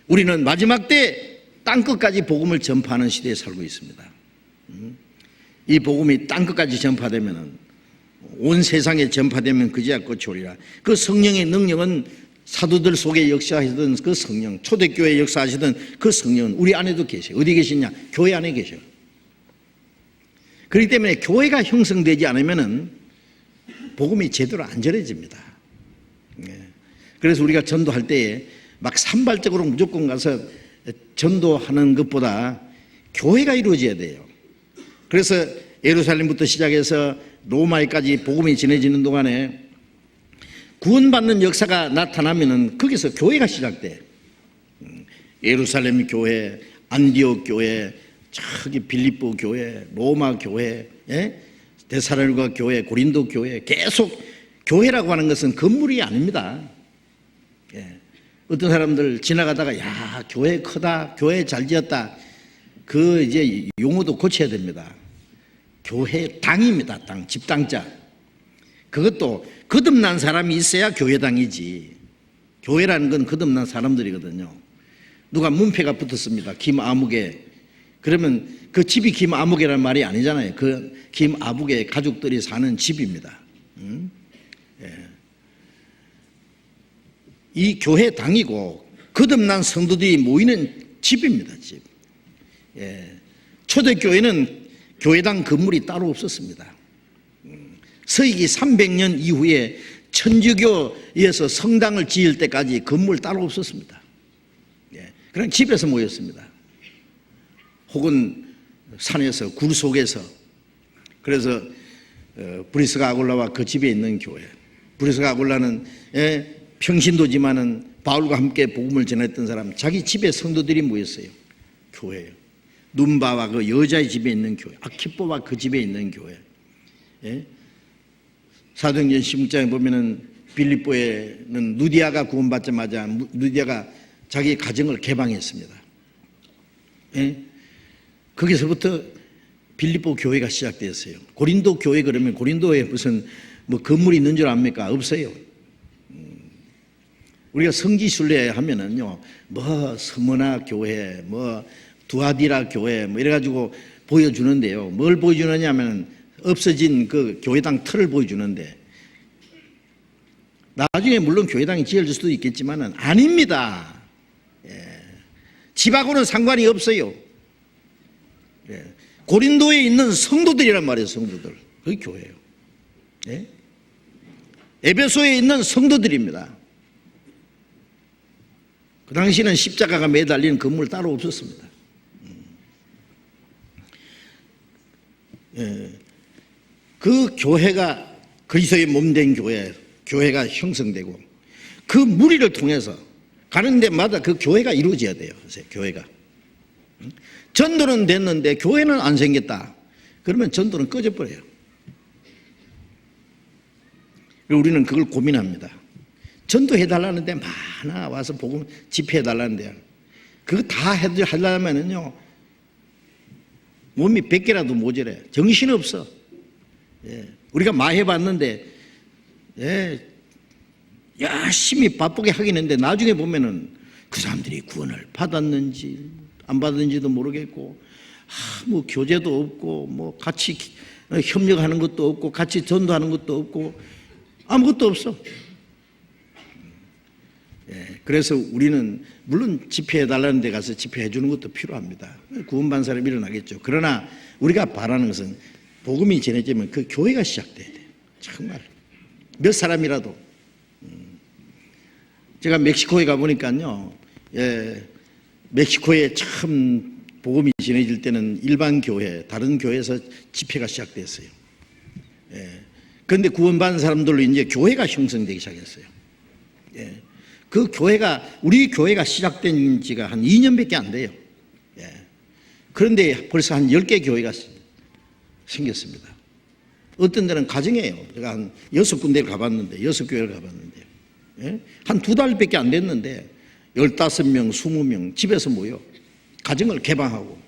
우리는 마지막 때 땅끝까지 복음을 전파하는 시대에 살고 있습니다. 이 복음이 땅끝까지 전파되면은 온 세상에 전파되면 그제야 끝이 오리라. 그 성령의 능력은 사도들 속에 역사하시던 그 성령, 초대교회 역사하시던 그 성령은 우리 안에도 계셔. 어디 계시냐? 교회 안에 계셔. 그렇기 때문에 교회가 형성되지 않으면은 복음이 제대로 안 전해집니다. 그래서 우리가 전도할 때에 막 산발적으로 무조건 가서 전도하는 것보다 교회가 이루어져야 돼요. 그래서 예루살렘부터 시작해서 로마에까지 복음이 전해지는 동안에 구원받는 역사가 나타나면은 거기서 교회가 시작돼. 예루살렘 교회, 안디옥 교회, 저기 빌립보 교회, 로마 교회, 데살로니가 교회, 고린도 교회, 계속 교회라고 하는 것은 건물이 아닙니다. 어떤 사람들 지나가다가 야 교회 크다, 교회 잘 지었다, 그 이제 용어도 고쳐야 됩니다. 교회 당입니다. 당, 집당자. 그것도 거듭난 사람이 있어야 교회당이지. 교회라는 건 거듭난 사람들이거든요. 누가 문패가 붙었습니다. 김아무개. 그러면 그 집이 김아무개라는 말이 아니잖아요. 그 김아무개 가족들이 사는 집입니다. 이 교회 당이고 거듭난 성도들이 모이는 집입니다. 집. 초대교회는 교회당 건물이 따로 없었습니다. 서기기 300년 이후에 천주교에서 성당을 지을 때까지 건물 따로 없었습니다. 그냥 집에서 모였습니다. 혹은 산에서, 굴 속에서. 그래서 브리스가 아굴라와 그 집에 있는 교회. 브리스가 아굴라는 평신도지만은 바울과 함께 복음을 전했던 사람, 자기 집에 성도들이 모였어요. 교회예요. 눈바와 그 여자의 집에 있는 교회, 아키뽀와 그 집에 있는 교회. 예? 사도행전 16장에 보면은 빌립보에는 누디아가 구원받자마자 누디아가 자기 가정을 개방했습니다. 예? 거기서부터 빌립보 교회가 시작되었어요. 고린도 교회 그러면 고린도에 무슨 뭐 건물이 있는 줄 압니까? 없어요. 우리가 성지순례 하면은요, 뭐 서머나 교회, 뭐 두아디라 교회, 뭐 이래가지고 보여주는데요. 뭘 보여주느냐 하면 없어진 그 교회당 틀을 보여주는데, 나중에 물론 교회당이 지어질 수도 있겠지만은 아닙니다. 예. 집하고는 상관이 없어요. 예. 고린도에 있는 성도들이란 말이에요. 성도들. 그게 교회예요. 예? 에베소에 있는 성도들입니다. 그 당시에는 십자가가 매달리는 건물 따로 없었습니다. 예. 그 교회가 그리스도의 몸된 교회가 형성되고 그 무리를 통해서 가는 데마다 그 교회가 이루어져야 돼요. 교회가. 전도는 됐는데 교회는 안 생겼다. 그러면 전도는 꺼져버려요. 우리는 그걸 고민합니다. 전도해달라는데 많아. 와서 복음 집회해달라는데 그거 다 하려면은요 몸이 100개라도 모자래. 정신없어. 예. 우리가 많이 해봤는데 예. 열심히 바쁘게 하긴 했는데 나중에 보면은 그 사람들이 구원을 받았는지 안 받았는지도 모르겠고 뭐 교제도 없고 뭐 같이 협력하는 것도 없고 같이 전도하는 것도 없고 아무것도 없어. 예, 그래서 우리는 물론 집회해달라는 데 가서 집회해 주는 것도 필요합니다. 구원받은 사람이 일어나겠죠. 그러나 우리가 바라는 것은 복음이 전해지면 그 교회가 시작돼야 돼요. 정말 몇 사람이라도. 제가 멕시코에 가보니까요, 예, 멕시코에 처음 복음이 전해질 때는 일반 교회, 다른 교회에서 집회가 시작됐어요. 예, 그런데 구원받은 사람들로 이제 교회가 형성되기 시작했어요. 예. 그 교회가, 우리 교회가 시작된 지가 한 2년밖에 안 돼요. 예. 그런데 벌써 한 10개 교회가 생겼습니다. 어떤 데는 가정이에요. 제가 한 6군데를 가봤는데, 6교회를 가봤는데, 예? 한 2달밖에 안 됐는데, 15명, 20명 집에서 모여 가정을 개방하고,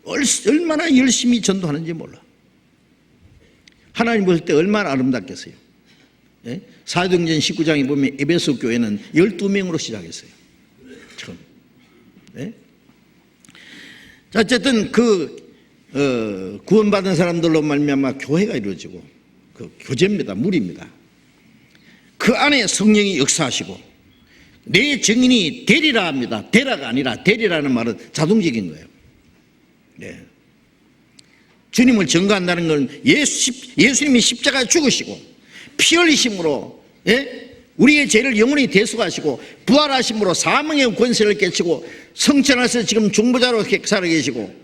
얼마나 열심히 전도하는지 몰라. 하나님 볼 때 얼마나 아름답겠어요. 예? 사도행전 19장에 보면 에베소 교회는 12명으로 시작했어요. 처음. 예? 자, 어쨌든 구원받은 사람들로 말미암아 교회가 이루어지고 그 교제입니다. 무리입니다. 그 안에 성령이 역사하시고 내 증인이 되리라 합니다. 되라가 아니라 되리라는 말은 자동적인 거예요. 네. 주님을 증거한다는 건 예수님이 십자가에 죽으시고 피 흘리심으로, 예? 우리의 죄를 영원히 대속하시고 부활하심으로 사망의 권세를 깨치고 성천하셔서 지금 중보자로 살아 계시고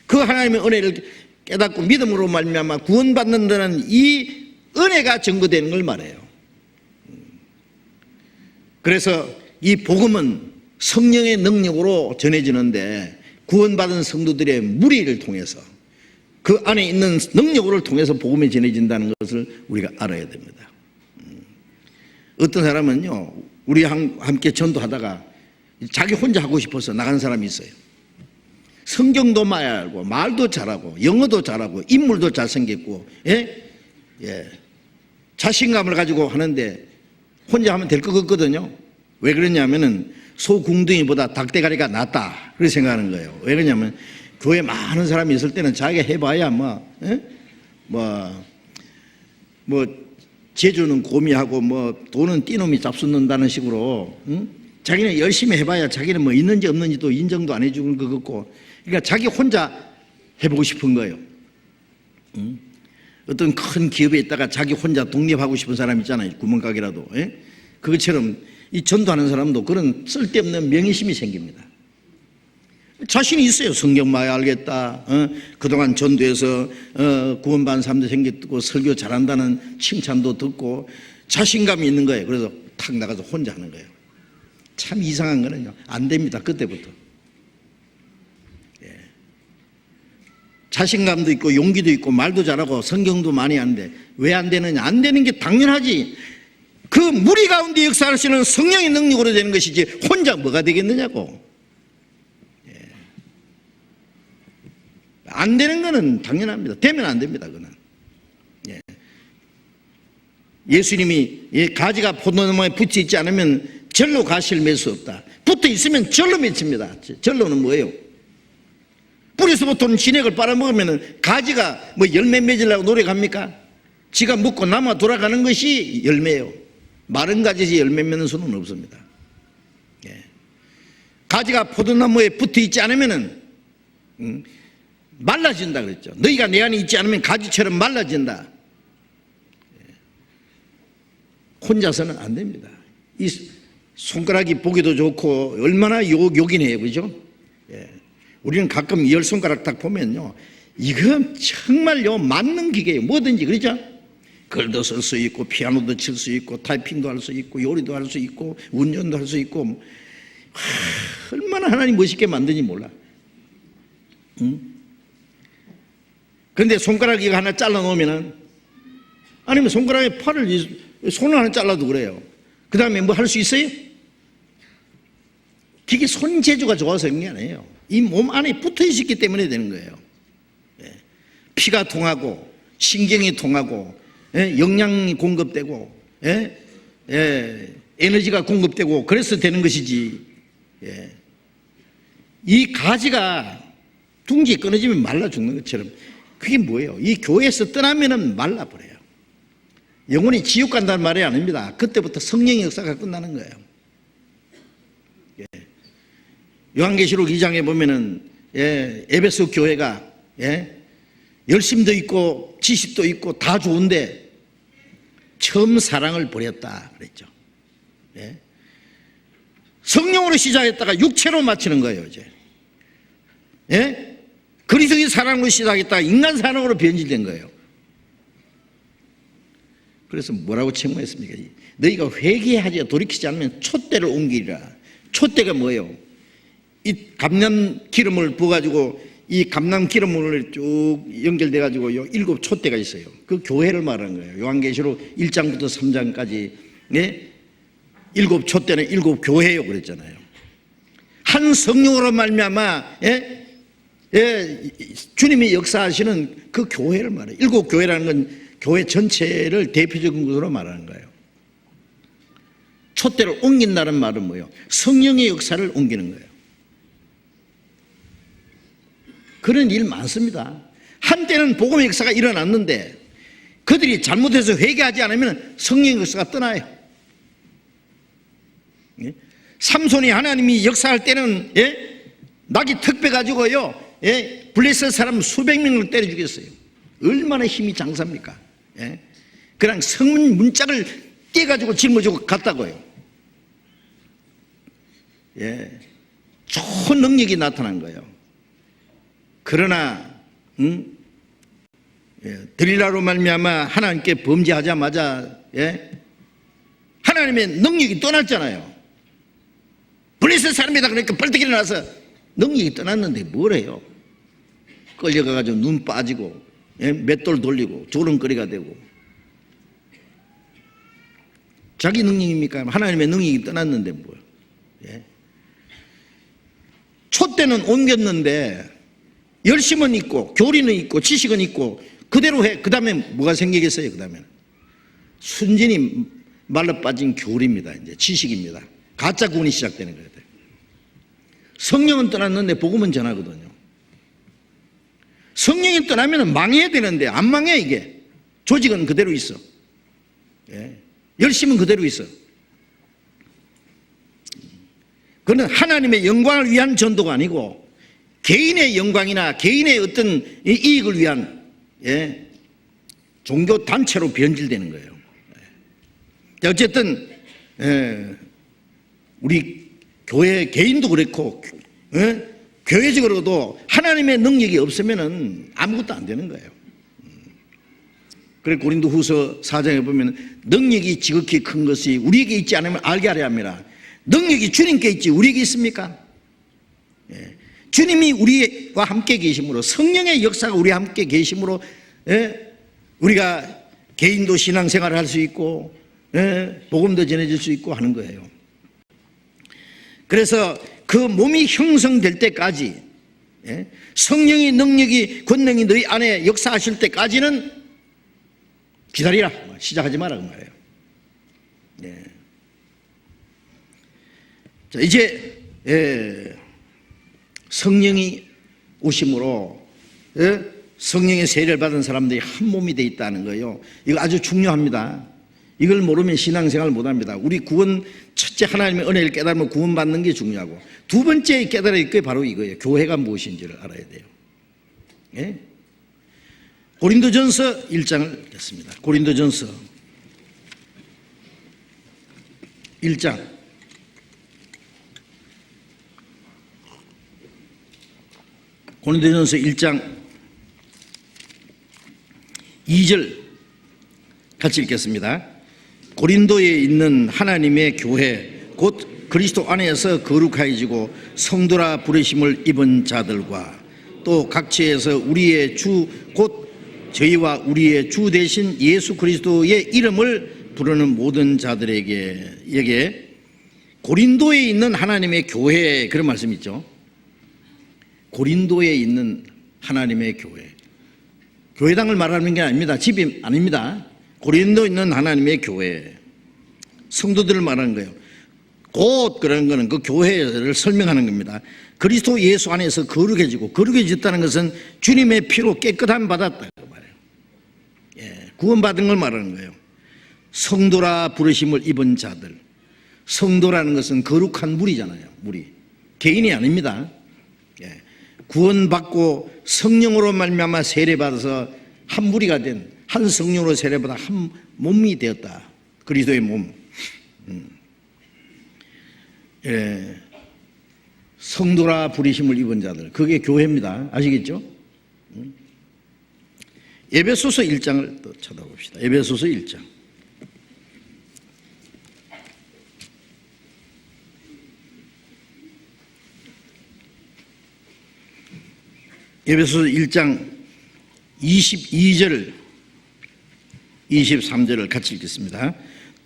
그 하나님의 은혜를 깨닫고 믿음으로 말미암아 구원받는다는 이 은혜가 증거되는 걸 말해요. 그래서 이 복음은 성령의 능력으로 전해지는데 구원받은 성도들의 무리를 통해서 그 안에 있는 능력을 통해서 복음이 전해진다는 것을 우리가 알아야 됩니다. 어떤 사람은요, 우리 함께 전도하다가 자기 혼자 하고 싶어서 나간 사람이 있어요. 성경도 많이 알고 말도 잘하고 영어도 잘하고 인물도 잘생겼고, 예? 예. 자신감을 가지고 하는데 혼자 하면 될 것 같거든요. 왜 그러냐면은 소궁둥이보다 닭대가리가 낫다 그렇게 생각하는 거예요. 왜 그러냐면 교회 많은 사람이 있을 때는 자기가 해봐야 제주는 고미하고 돈은 띠놈이 잡숫는다는 식으로, 응? 자기는 열심히 해봐야 자기는 있는지 없는지도 인정도 안 해주는 것 같고, 그러니까 자기 혼자 해보고 싶은 거예요. 응? 어떤 큰 기업에 있다가 자기 혼자 독립하고 싶은 사람 있잖아요. 구멍가게라도. 예? 그것처럼 이 전도하는 사람도 그런 쓸데없는 명예심이 생깁니다. 자신이 있어요. 성경 많이 알겠다. 그동안 전도해서 구원받은 사람도 생겼고 설교 잘한다는 칭찬도 듣고 자신감이 있는 거예요. 그래서 탁 나가서 혼자 하는 거예요. 참 이상한 거는요, 안 됩니다. 그때부터. 예. 자신감도 있고 용기도 있고 말도 잘하고 성경도 많이 하는데 왜 안 되느냐? 안 되는 게 당연하지. 그 무리 가운데 역사하시는 성령의 능력으로 되는 것이지 혼자 뭐가 되겠느냐고. 예. 안 되는 거는 당연합니다. 되면 안 됩니다. 그거는. 예. 예수님이 가지가 포도나무에 붙어 있지 않으면 절로 가시를 맺을 수 없다. 붙어 있으면 절로 맺힙니다. 절로는 뭐예요? 뿌리에서부터는 진액을 빨아먹으면 가지가 뭐 열매 맺으려고 노력합니까? 지가 묻고 남아 돌아가는 것이 열매예요. 마른 가지에서 열매 맺는 수는 없습니다. 예. 가지가 포도나무에 붙어 있지 않으면 말라진다 그랬죠. 너희가 내 안에 있지 않으면 가지처럼 말라진다. 예. 혼자서는 안 됩니다. 이 손가락이 보기도 좋고 얼마나 요긴해요, 그죠? 예. 우리는 가끔 10손가락 딱 보면요, 이건 정말요 맞는 기계예요. 뭐든지, 그렇죠? 글도 쓸 수 있고 피아노도 칠 수 있고 타이핑도 할 수 있고 요리도 할 수 있고 운전도 할 수 있고, 얼마나 하나님 멋있게 만드는지 몰라. 그런데 손가락 이거 하나 잘라 놓으면은, 아니면 손가락에 손을 하나 잘라도 그래요. 그 다음에 뭐 할 수 있어요? 그게 손재주가 좋아서 그런 게 아니에요. 이 몸 안에 붙어 있었기 때문에 되는 거예요. 예. 피가 통하고 신경이 통하고, 예? 영양이 공급되고, 예? 예. 에너지가 공급되고 그래서 되는 것이지. 예. 이 가지가 둥지 끊어지면 말라 죽는 것처럼 그게 뭐예요? 이 교회에서 떠나면은 말라버려요. 영혼이 지옥 간다는 말이 아닙니다. 그때부터 성령의 역사가 끝나는 거예요. 예. 요한계시록 2장에 보면은, 예, 에베소 교회가, 예, 열심도 있고 지식도 있고 다 좋은데 처음 사랑을 버렸다 그랬죠. 예. 성령으로 시작했다가 육체로 마치는 거예요, 이제. 예? 그리스도의 사랑으로 시작했다가 인간 사랑으로 변질된 거예요. 그래서 뭐라고 책망했습니까? 너희가 회개하지 돌이키지 않으면 촛대를 옮기리라. 촛대가 뭐예요? 이 감람 기름을 부어가지고 이 감람 기름을 쭉 연결돼가지고 7 촛대가 있어요. 그 교회를 말하는 거예요. 요한계시록 1장부터 3장까지, 예? 7 촛대는 7 교회요 그랬잖아요. 한 성령으로 말미암아, 예? 예, 주님이 역사하시는 그 교회를 말해요. 7 교회라는 건 교회 전체를 대표적인 것으로 말하는 거예요. 촛대를 옮긴다는 말은 뭐예요? 성령의 역사를 옮기는 거예요. 그런 일 많습니다. 한때는 복음의 역사가 일어났는데 그들이 잘못해서 회개하지 않으면 성령의 역사가 떠나요. 예? 삼손이 하나님이 역사할 때는, 예? 낙이 턱 빼가지고요, 예? 블레셋 사람 수백 명을 때려 죽였어요. 얼마나 힘이 장사입니까? 예? 그냥 성문 문짝을 떼가지고 짊어지고 갔다고요. 예. 좋은 능력이 나타난 거예요. 그러나, 예, 들릴라로 말미암아 하나님께 범죄하자마자, 예? 하나님의 능력이 떠났잖아요. 블레셋 사람이다 그러니까 벌떡 일어나서 능력이 떠났는데 뭘 해요? 끌려가가지고 눈 빠지고, 예? 맷돌 돌리고 조롱거리가 되고. 자기 능력입니까? 하나님의 능력이 떠났는데 뭐예요? 예? 촛대는 옮겼는데 열심은 있고 교리는 있고 지식은 있고 그대로 해. 그 다음에 뭐가 생기겠어요? 그 다음에는 순전히 말라 빠진 교리입니다. 이제 지식입니다. 가짜 구원이 시작되는 거예요. 성령은 떠났는데 복음은 전하거든요. 성령이 떠나면 망해야 되는데 안 망해. 이게 조직은 그대로 있어. 예. 열심은 그대로 있어. 그건 하나님의 영광을 위한 전도가 아니고 개인의 영광이나 개인의 어떤 이익을 위한, 예, 종교 단체로 변질되는 거예요. 어쨌든, 예, 우리 교회 개인도 그렇고, 예, 교회적으로도 하나님의 능력이 없으면 아무것도 안 되는 거예요. 그래 고린도후서 4장에 보면 능력이 지극히 큰 것이 우리에게 있지 않으면 알게 하려 합니다. 능력이 주님께 있지 우리에게 있습니까? 예. 주님이 우리와 함께 계심으로, 성령의 역사가 우리와 함께 계심으로, 예? 우리가 개인도 신앙생활을 할 수 있고, 예? 복음도 전해질 수 있고 하는 거예요. 그래서 그 몸이 형성될 때까지, 예? 성령의 능력이, 권능이 너희 안에 역사하실 때까지는 기다리라, 시작하지 마라 그 말이에요. 예. 자, 이제 성령이 오심으로 성령의 세례를 받은 사람들이 한 몸이 되어 있다는 거예요. 이거 아주 중요합니다. 이걸 모르면 신앙생활을 못합니다. 우리 구원, 첫째 하나님의 은혜를 깨달으면 구원받는 게 중요하고, 두 번째 깨달아야 할 게 바로 이거예요. 교회가 무엇인지를 알아야 돼요. 예? 고린도전서 1장을 읽겠습니다. 고린도전서 1장 고린도전서 1장 2절 같이 읽겠습니다. 고린도에 있는 하나님의 교회 곧 그리스도 안에서 거룩하여지고 성도라 부르심을 입은 자들과 또 각처에서 우리의 주 곧 저희와 우리의 주 대신 예수 그리스도의 이름을 부르는 모든 자들에게, 여기에 고린도에 있는 하나님의 교회, 그런 말씀 있죠. 고린도에 있는 하나님의 교회, 교회당을 말하는 게 아닙니다. 집이 아닙니다. 고린도에 있는 하나님의 교회, 성도들을 말하는 거예요. 곧 그런 거는 그 교회를 설명하는 겁니다. 그리스도 예수 안에서 거룩해지고, 거룩해졌다는 것은 주님의 피로 깨끗함 받았다 그 말이에요. 예, 구원받은 걸 말하는 거예요. 성도라 부르심을 입은 자들, 성도라는 것은 거룩한 무리잖아요. 무리, 개인이 아닙니다. 예, 구원받고 성령으로 말미암아 세례받아서 한 무리가 된, 한 성령으로 세례받아 한 몸이 되었다. 그리스도의 몸. 예, 성도라 부르심을 입은 자들, 그게 교회입니다. 아시겠죠? 에베소서 1장을 또 쳐다봅시다. 에베소서 1장. 에베소서 1장 22절 23절을 같이 읽겠습니다.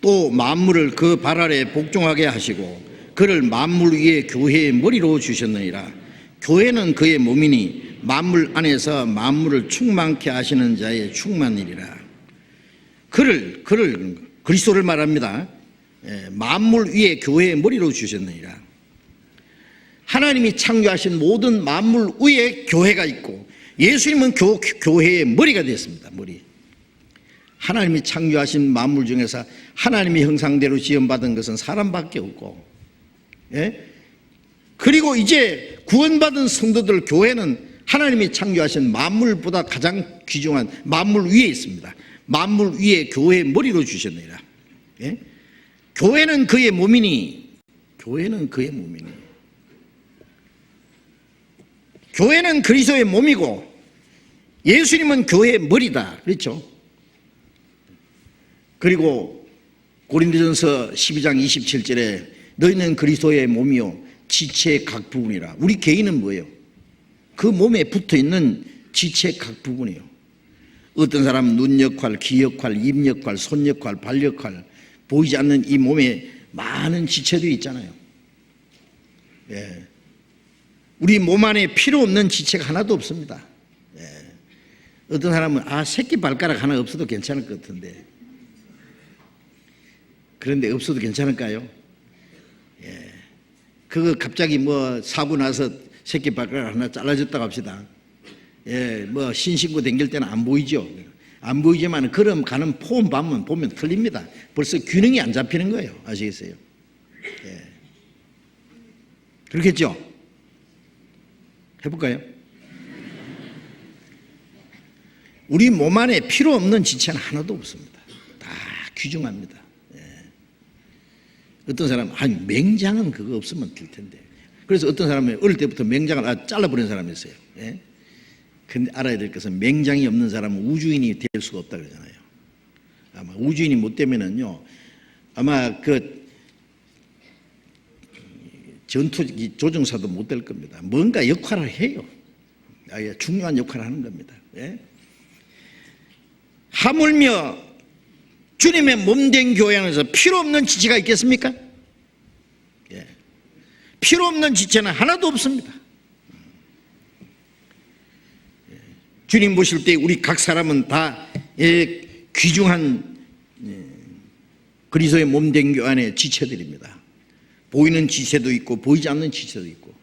또 만물을 그 발 아래 복종하게 하시고 그를 만물 위에 교회의 머리로 주셨느니라. 교회는 그의 몸이니 만물 안에서 만물을 충만케 하시는 자의 충만이리라. 그를 그리스도를 말합니다. 만물 위에 교회의 머리로 주셨느니라. 하나님이 창조하신 모든 만물 위에 교회가 있고, 예수님은 교회의 머리가 됐습니다. 머리. 하나님이 창조하신 만물 중에서 하나님의 형상대로 지음받은 것은 사람밖에 없고, 예? 그리고 이제 구원받은 성도들, 교회는 하나님이 창조하신 만물보다 가장 귀중한 만물 위에 있습니다. 만물 위에 교회의 머리로 주셨느니라. 예? 교회는 그의 몸이니, 교회는 그의 몸이니, 교회는 그리스도의 몸이고 예수님은 교회의 머리다. 그렇죠? 그리고 고린도전서 12장 27절에 너희는 그리스도의 몸이요 지체의 각 부분이라. 우리 개인은 뭐예요? 그 몸에 붙어있는 지체의 각 부분이에요. 어떤 사람은 눈 역할, 귀 역할, 입 역할, 손 역할, 발 역할, 보이지 않는 이 몸에 많은 지체들이 있잖아요. 예. 우리 몸 안에 필요 없는 지체가 하나도 없습니다. 예. 어떤 사람은 새끼 발가락 하나 없어도 괜찮을 것 같은데, 그런데 없어도 괜찮을까요? 예. 그거 갑자기 사고 나서 새끼 발가락 하나 잘라졌다고 합시다. 예, 신신고 댕길 때는 안 보이죠. 안 보이지만 그럼 가는 폼 보면 틀립니다. 벌써 균형이 안 잡히는 거예요. 아시겠어요? 예. 그렇겠죠? 해볼까요? 우리 몸 안에 필요 없는 지체는 하나도 없습니다. 다 귀중합니다. 예. 어떤 사람은 맹장은 그거 없으면 될 텐데. 그래서 어떤 사람은 어릴 때부터 맹장을 잘라버리는 사람이 있어요. 예? 근데 알아야 될 것은 맹장이 없는 사람은 우주인이 될 수가 없다 그러잖아요. 아마 우주인이 못 되면은요, 아마 전투기 조종사도 못 될 겁니다. 뭔가 역할을 해요. 아예 중요한 역할을 하는 겁니다. 예? 하물며 주님의 몸된 교회 안에서 필요 없는 지체가 있겠습니까? 예. 필요 없는 지체는 하나도 없습니다. 예. 주님 보실 때 우리 각 사람은 다 귀중한 그리스도의 몸된 교회 안의 지체들입니다. 보이는 지체도 있고 보이지 않는 지체도 있고.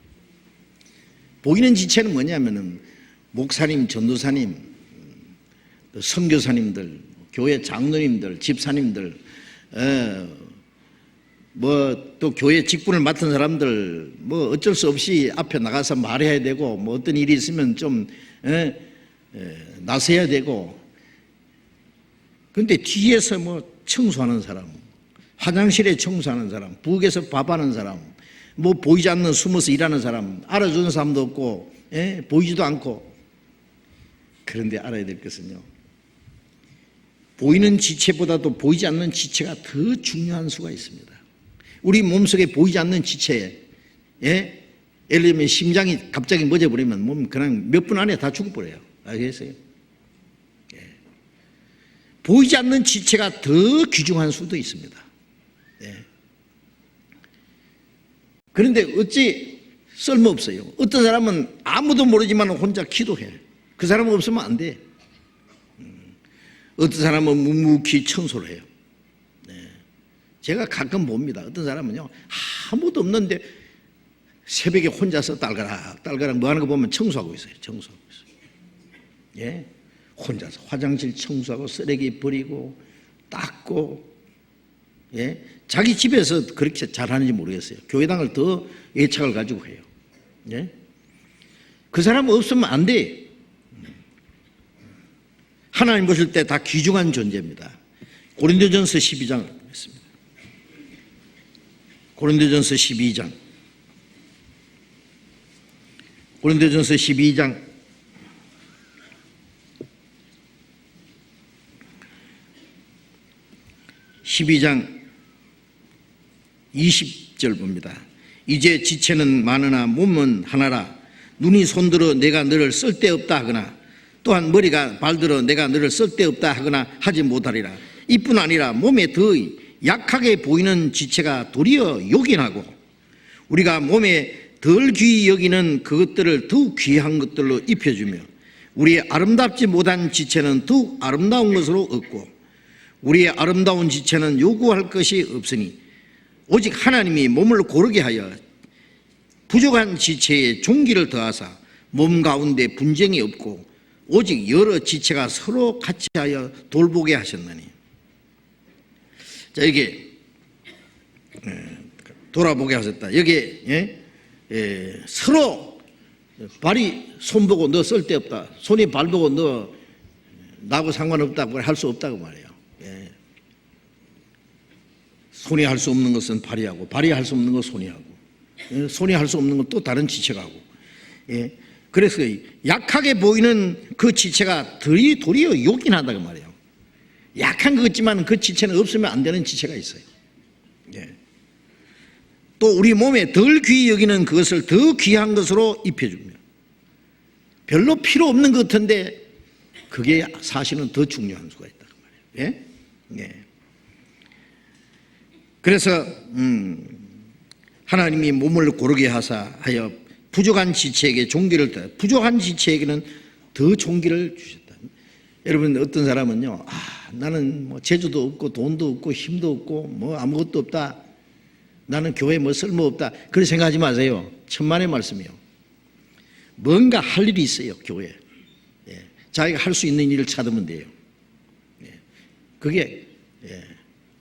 보이는 지체는 뭐냐면은 목사님, 전도사님, 선교사님들, 교회 장로님들, 집사님들, 뭐 또 교회 직분을 맡은 사람들, 뭐 어쩔 수 없이 앞에 나가서 말해야 되고, 뭐 어떤 일이 있으면 좀 나서야 되고. 근데 뒤에서 뭐 청소하는 사람, 화장실에 청소하는 사람, 부엌에서 밥하는 사람, 뭐 보이지 않는 숨어서 일하는 사람, 알아주는 사람도 없고, 보이지도 않고. 그런데 알아야 될 것은요, 보이는 지체보다도 보이지 않는 지체가 더 중요한 수가 있습니다. 우리 몸속에 보이지 않는 지체에, 예를 들면 심장이 갑자기 멎어버리면 몸 그냥 몇 분 안에 다 죽어버려요. 알겠어요? 예. 보이지 않는 지체가 더 귀중한 수도 있습니다. 예. 그런데 어찌 쓸모없어요. 어떤 사람은 아무도 모르지만 혼자 기도해. 그 사람은 없으면 안 돼. 어떤 사람은 묵묵히 청소를 해요. 네. 제가 가끔 봅니다. 어떤 사람은요, 아무도 없는데 새벽에 혼자서 딸가락 뭐 하는 거 보면 청소하고 있어요. 청소하고 있어요. 예. 혼자서 화장실 청소하고 쓰레기 버리고 닦고, 예. 자기 집에서 그렇게 잘하는지 모르겠어요. 교회당을 더 애착을 가지고 해요. 예. 그 사람 없으면 안 돼. 하나님 보실 때 다 귀중한 존재입니다. 고린도전서 12장을 보겠습니다. 고린도전서 12장. 고린도전서 12장 20절 봅니다. 이제 지체는 많으나 몸은 하나라. 눈이 손들어 내가 너를 쓸데없다 하거나 또한 머리가 발들어 내가 너를 쓸데없다 하거나 하지 못하리라. 이뿐 아니라 몸에 더 약하게 보이는 지체가 도리어 요긴하고 우리가 몸에 덜 귀히 여기는 그것들을 더욱 귀한 것들로 입혀주며 우리의 아름답지 못한 지체는 더욱 아름다운 것으로 얻고 우리의 아름다운 지체는 요구할 것이 없으니 오직 하나님이 몸을 고르게 하여 부족한 지체에 종기를 더하사 몸 가운데 분쟁이 없고 오직 여러 지체가 서로 같이 하여 돌보게 하셨나니. 자, 여기 돌아보게 하셨다. 여기 서로 발이 손 보고 너 쓸데없다, 손이 발 보고 너 나하고 상관없다고 할 수 없다고 말이에요. 예. 손이 할 수 없는 것은 발이 하고 발이 할 수 없는 건 손이 하고 손이 할 수 없는 건 또 다른 지체가 하고. 예. 그래서 약하게 보이는 그 지체가 도리어 요긴하다고 말이에요. 약한 것 같지만 그 지체는 없으면 안 되는 지체가 있어요. 예. 또 우리 몸에 덜 귀히 여기는 그것을 더 귀한 것으로 입혀줍니다. 별로 필요 없는 것 같은데 그게 사실은 더 중요한 수가 있다고 말이에요. 예? 예. 그래서 하나님이 몸을 고르게 하여 부족한 지체에게 종기를 더, 부족한 지체에게는 더 종기를 주셨다. 여러분, 어떤 사람은요, 나는 뭐 재주도 없고 돈도 없고 힘도 없고 뭐 아무것도 없다, 나는 교회에 뭐 쓸모 없다, 그렇게 생각하지 마세요. 천만의 말씀이요. 뭔가 할 일이 있어요, 교회에. 예. 자기가 할 수 있는 일을 찾으면 돼요. 예. 그게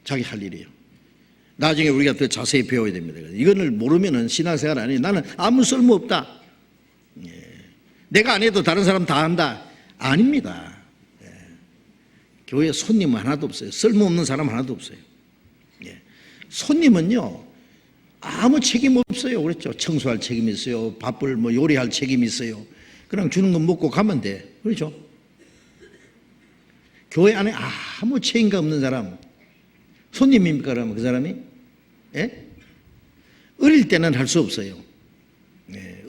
자기 할 일이에요. 나중에 우리가 더 자세히 배워야 됩니다. 이거를 모르면은 신앙생활 안 해요. 나는 아무 쓸모 없다. 예. 내가 안 해도 다른 사람 다 한다. 아닙니다. 예. 교회에 손님 하나도 없어요. 쓸모없는 사람 하나도 없어요. 예. 손님은요, 아무 책임 없어요. 그렇죠. 청소할 책임이 있어요. 밥을 뭐 요리할 책임이 있어요. 그냥 주는 거 먹고 가면 돼. 그렇죠. 교회 안에 아무 책임감 없는 사람, 손님입니까? 그러면 그 사람이? 예? 어릴 때는 할 수 없어요.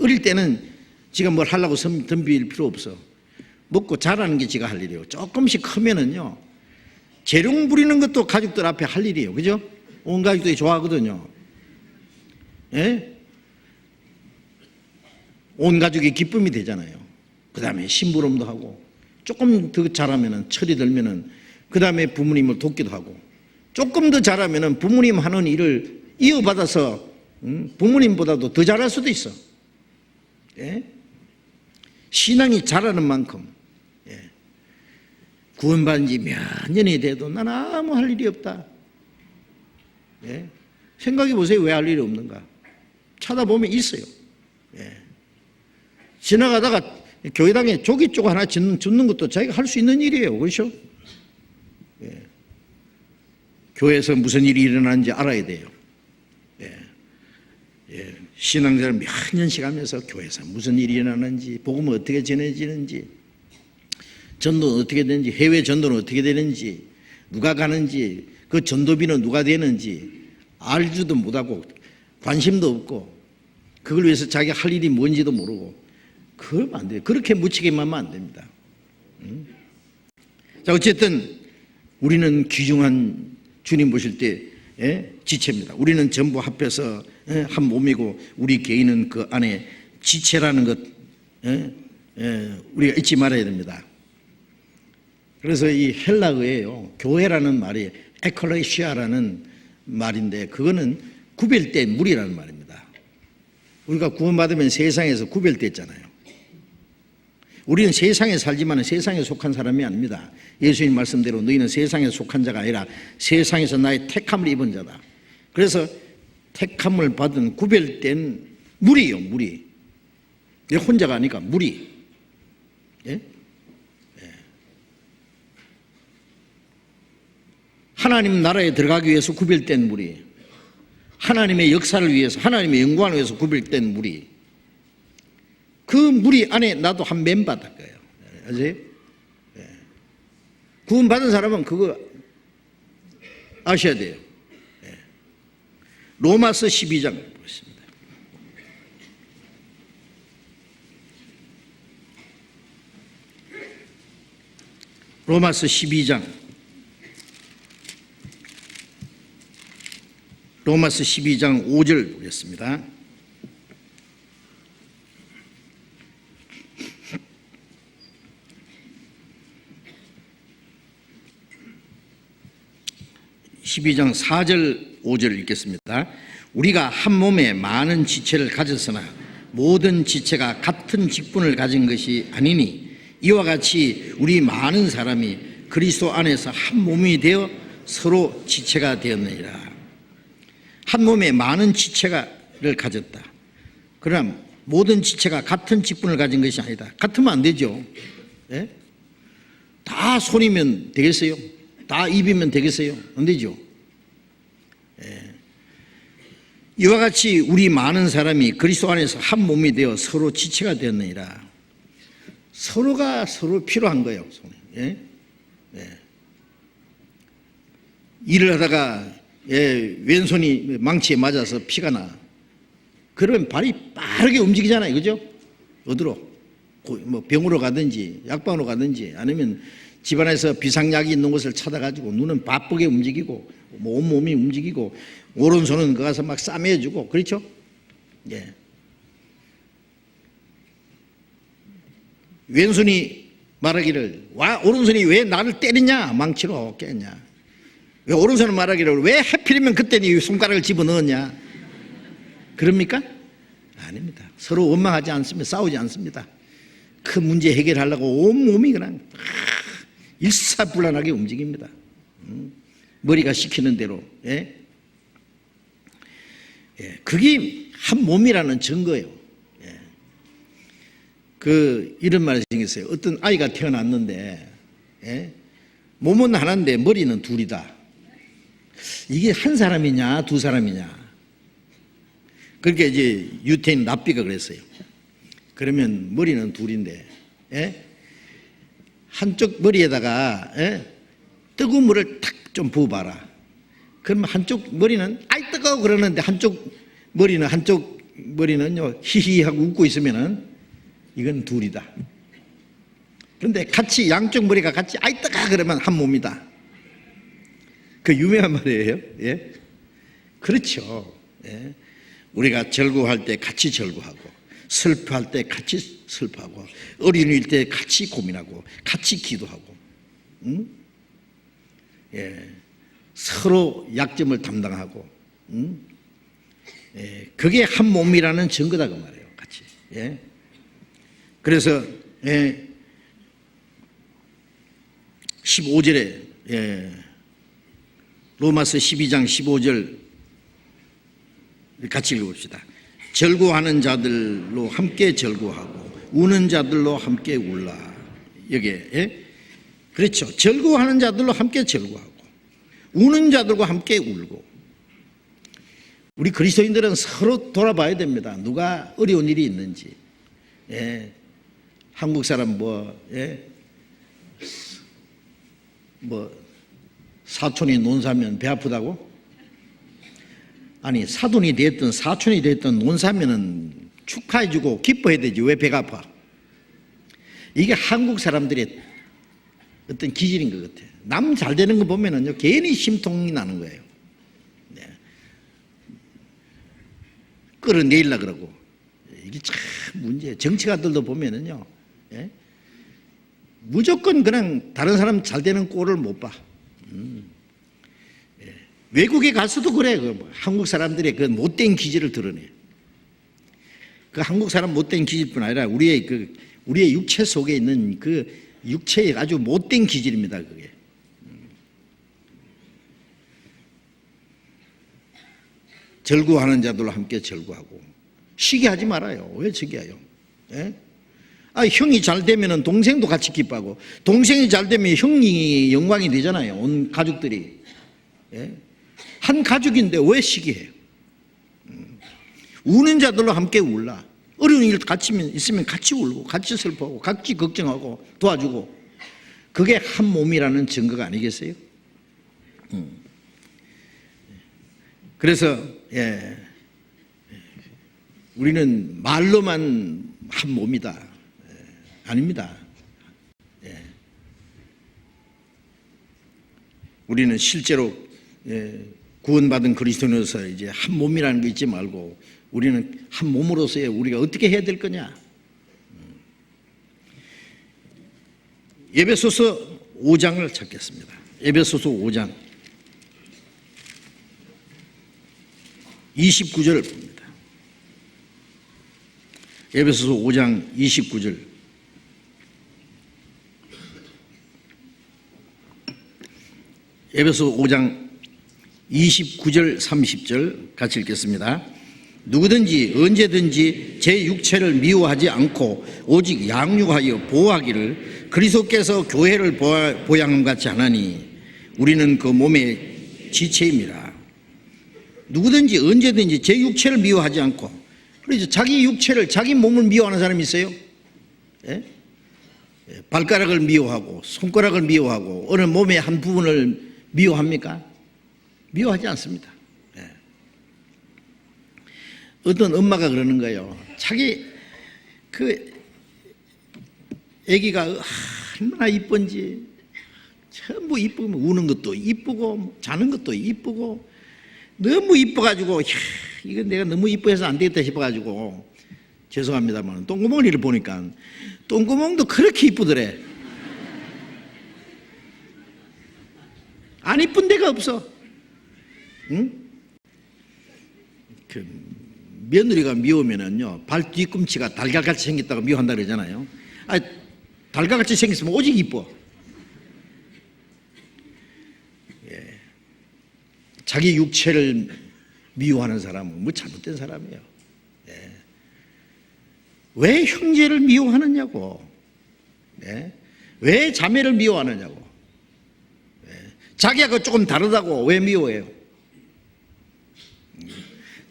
어릴 때는 지가 뭘 하려고 덤빌 필요 없어. 먹고 자라는 게 지가 할 일이에요. 조금씩 크면은요, 재롱 부리는 것도 가족들 앞에 할 일이에요. 그죠? 온 가족들이 좋아하거든요. 예? 온 가족이 기쁨이 되잖아요. 그 다음에 심부름도 하고, 조금 더 잘하면은, 철이 들면은, 그 다음에 부모님을 돕기도 하고, 조금 더 잘하면은 부모님 하는 일을 이어받아서 부모님보다도 더 잘할 수도 있어. 예? 신앙이 자라는 만큼, 예. 구원받은 지 몇 년이 돼도 난 아무 할 일이 없다. 예? 생각해 보세요. 왜 할 일이 없는가? 찾아보면 있어요. 예. 지나가다가 교회당에 조기쪽 하나 줍는 것도 자기가 할 수 있는 일이에요. 그렇죠? 예. 교회에서 무슨 일이 일어나는지 알아야 돼요. 예. 예. 신앙생활 몇 년씩 하면서 교회에서 무슨 일이 일어나는지, 복음은 어떻게 전해지는지, 전도는 어떻게 되는지, 해외 전도는 어떻게 되는지, 누가 가는지, 그 전도비는 누가 되는지 알지도 못하고 관심도 없고, 그걸 위해서 자기가 할 일이 뭔지도 모르고, 그러면 안 돼요. 그렇게 무책임하면 안 됩니다. 자, 어쨌든 우리는 귀중한 주님 보실 때 지체입니다. 우리는 전부 합해서 한 몸이고, 우리 개인은 그 안에 지체라는 것 우리가 잊지 말아야 됩니다. 그래서 이 헬라어예요. 교회라는 말이 에클레시아라는 말인데, 그거는 구별된 무리라는 말입니다. 우리가 구원받으면 세상에서 구별됐잖아요. 우리는 세상에 살지만 세상에 속한 사람이 아닙니다. 예수님 말씀대로 너희는 세상에 속한 자가 아니라 세상에서 나의 택함을 입은 자다. 그래서 택함을 받은 구별된 무리예요. 무리. 혼자가 아니까 무리. 예? 하나님 나라에 들어가기 위해서 구별된 무리, 하나님의 역사를 위해서, 하나님의 영광을 위해서 구별된 무리, 그 무리 안에 나도 한 멤버다 거예요. 아세요? 구원받은 사람은 그거 아셔야 돼요. 로마서 12장 보겠습니다. 로마서 12장, 로마서 12장 5절 보겠습니다. (12장) 4절 5절 읽겠습니다. 우리가 한 몸에 많은 지체를 가졌으나 모든 지체가 같은 직분을 가진 것이 아니니 이와 같이 우리 많은 사람이 그리스도 안에서 한 몸이 되어 서로 지체가 되었느니라. 한 몸에 많은 지체를 가졌다. 그러나 모든 지체가 같은 직분을 가진 것이 아니다. 같으면 안 되죠. 예? 다 손이면 되겠어요? 다 입이면 되겠어요? 안 되죠. 예. 이와 같이 우리 많은 사람이 그리스도 안에서 한 몸이 되어 서로 지체가 되었느니라. 서로가 서로 필요한 거예요. 예? 예. 일을 하다가 왼손이 망치에 맞아서 피가 나. 그러면 발이 빠르게 움직이잖아요. 그죠? 어디로? 뭐 병으로 가든지 약방으로 가든지, 아니면 집안에서 비상약이 있는 곳을 찾아가지고, 눈은 바쁘게 움직이고 온몸이 움직이고, 오른손은 가서 막 싸매주고, 그렇죠? 예. 왼손이 말하기를, 와, 오른손이 왜 나를 때리냐? 망치로 깼냐? 왜 오른손은 말하기를, 왜 하필이면 그때 네 손가락을 집어넣었냐? 그럽니까? 아닙니다. 서로 원망하지 않습니다. 싸우지 않습니다. 그 문제 해결하려고 온몸이 그냥 일사불란하게 움직입니다. 머리가 시키는 대로. 예? 예, 그게 한 몸이라는 증거예요. 예. 이런 말이 생겼어요. 어떤 아이가 태어났는데, 예? 몸은 하나인데 머리는 둘이다. 이게 한 사람이냐 두 사람이냐. 그렇게 이제 유태인 랍비가 그랬어요. 그러면 머리는 둘인데, 예? 한쪽 머리에다가 뜨거운 물을 탁 좀 부어봐라. 그러면 한쪽 머리는 아이 뜨거워 그러는데, 한쪽 머리는 한쪽 머리는요 히히하고 웃고 있으면은 이건 둘이다. 그런데 같이 양쪽 머리가 같이 아이 뜨까 그러면 한 몸이다. 그 유명한 말이에요. 예? 그렇죠. 예? 우리가 절구할 때 같이 절구하고, 슬퍼할 때 같이 슬퍼하고, 어린이일 때 같이 고민하고, 같이 기도하고, 응? 예. 서로 약점을 담당하고, 응? 예. 그게 한 몸이라는 증거다 그 말이에요. 같이. 예. 그래서 15절에 로마서 12장 15절 같이 읽어봅시다. 절구하는 자들로 함께 절구하고 우는 자들로 함께 울라. 여기에 그렇죠. 절구하는 자들로 함께 절구하고 우는 자들과 함께 울고. 우리 그리스도인들은 서로 돌아봐야 됩니다. 누가 어려운 일이 있는지. 한국 사람 사촌이 논 사면 배 아프다고? 아니 사돈이 됐든 사촌이 됐든 논 사면은 축하해주고 기뻐해야 되지. 왜 배가 아파? 이게 한국 사람들의 어떤 기질인 것 같아요. 남 잘 되는 거 보면은요 괜히 심통이 나는 거예요. 끌어내리려 그러고. 이게 참 문제예요. 정치가들도 보면은요 무조건 그냥 다른 사람 잘 되는 꼴을 못 봐. 외국에 가서도 그래. 한국 사람들의 그 못된 기질을 드러내. 그 한국 사람 못된 기질뿐 아니라 우리의 육체 속에 있는 그 육체의 아주 못된 기질입니다. 그게. 절구하는 자들로 함께 절구하고. 시기하지 말아요. 왜 시기해요? 형이 잘 되면 동생도 같이 기뻐하고, 동생이 잘 되면 형이 영광이 되잖아요. 온 가족들이. 한 가족인데 왜 시기해요? 우는 자들로 함께 울라. 어려운 일 같이 있으면 같이 울고 같이 슬퍼하고 같이 걱정하고 도와주고. 그게 한 몸이라는 증거가 아니겠어요? 그래서 우리는 말로만 한 몸이다. 아닙니다. 우리는 실제로 구원받은 그리스도인으로서 이제 한 몸이라는 게 있지 말고 우리는 한 몸으로서의 우리가 어떻게 해야 될 거냐? 에베소서 5장을 찾겠습니다. 에베소서 5장 29절을 봅니다. 에베소서 5장 29절. 에베소 5장 29절 30절 같이 읽겠습니다. 누구든지 언제든지 제 육체를 미워하지 않고 오직 양육하여 보호하기를 그리스도께서 교회를 보양함 같이 하나니 우리는 그 몸의 지체입니다. 누구든지 언제든지 제 육체를 미워하지 않고. 그래서 자기 육체를 자기 몸을 미워하는 사람이 있어요? 발가락을 미워하고 손가락을 미워하고 어느 몸의 한 부분을 미워합니까? 미워하지 않습니다. 어떤 엄마가 그러는 거예요. 자기 그 아기가 얼마나 이쁜지 전부 이쁘면 우는 것도 이쁘고 자는 것도 이쁘고 너무 이뻐가지고 이건 내가 너무 이뻐해서 안 되겠다 싶어가지고 죄송합니다만 똥구멍이를 보니까 똥구멍도 그렇게 이쁘더래. 안 이쁜 데가 없어. 응? 그 며느리가 미우면은요 발 뒤꿈치가 달걀같이 생겼다고 미워한다 그러잖아요. 달걀같이 생겼으면 오직 이뻐. 자기 육체를 미워하는 사람은 뭐 잘못된 사람이에요. 왜 형제를 미워하느냐고. 왜 자매를 미워하느냐고. 자기하고 조금 다르다고 왜 미워해요?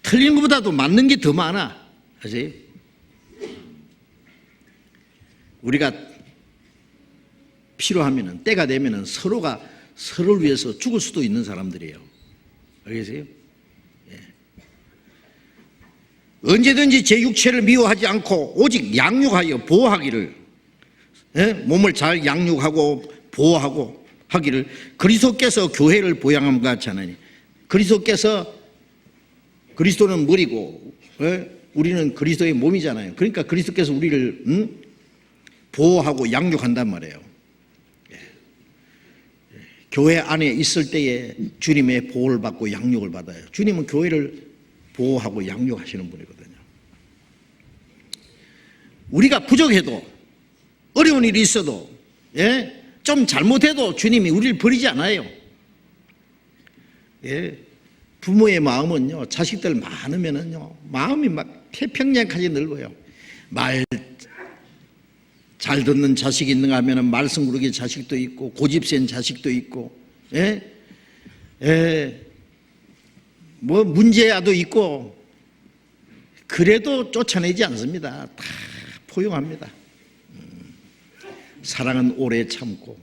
틀린 것보다도 맞는 게 더 많아. 아세요? 우리가 필요하면은 때가 되면은 서로가 서로를 위해서 죽을 수도 있는 사람들이에요. 알겠어요? 언제든지 제 육체를 미워하지 않고 오직 양육하여 보호하기를, 몸을 잘 양육하고 보호하고 하기를 그리스도께서 교회를 보양함과 같이 하나니. 그리스도는 머리고 우리는 그리스도의 몸이잖아요. 그러니까 그리스도께서 우리를 보호하고 양육한단 말이에요. 교회 안에 있을 때에 주님의 보호를 받고 양육을 받아요. 주님은 교회를 보호하고 양육하시는 분이거든요. 우리가 부족해도, 어려운 일이 있어도, 좀 잘못해도 주님이 우리를 버리지 않아요. 부모의 마음은요, 자식들 많으면은요, 마음이 막 태평양까지 넓어요. 말 잘 듣는 자식이 있는가 하면은 말썽 부르기 자식도 있고, 고집센 자식도 있고, 뭐 문제야도 있고, 그래도 쫓아내지 않습니다. 다 포용합니다. 사랑은 오래 참고,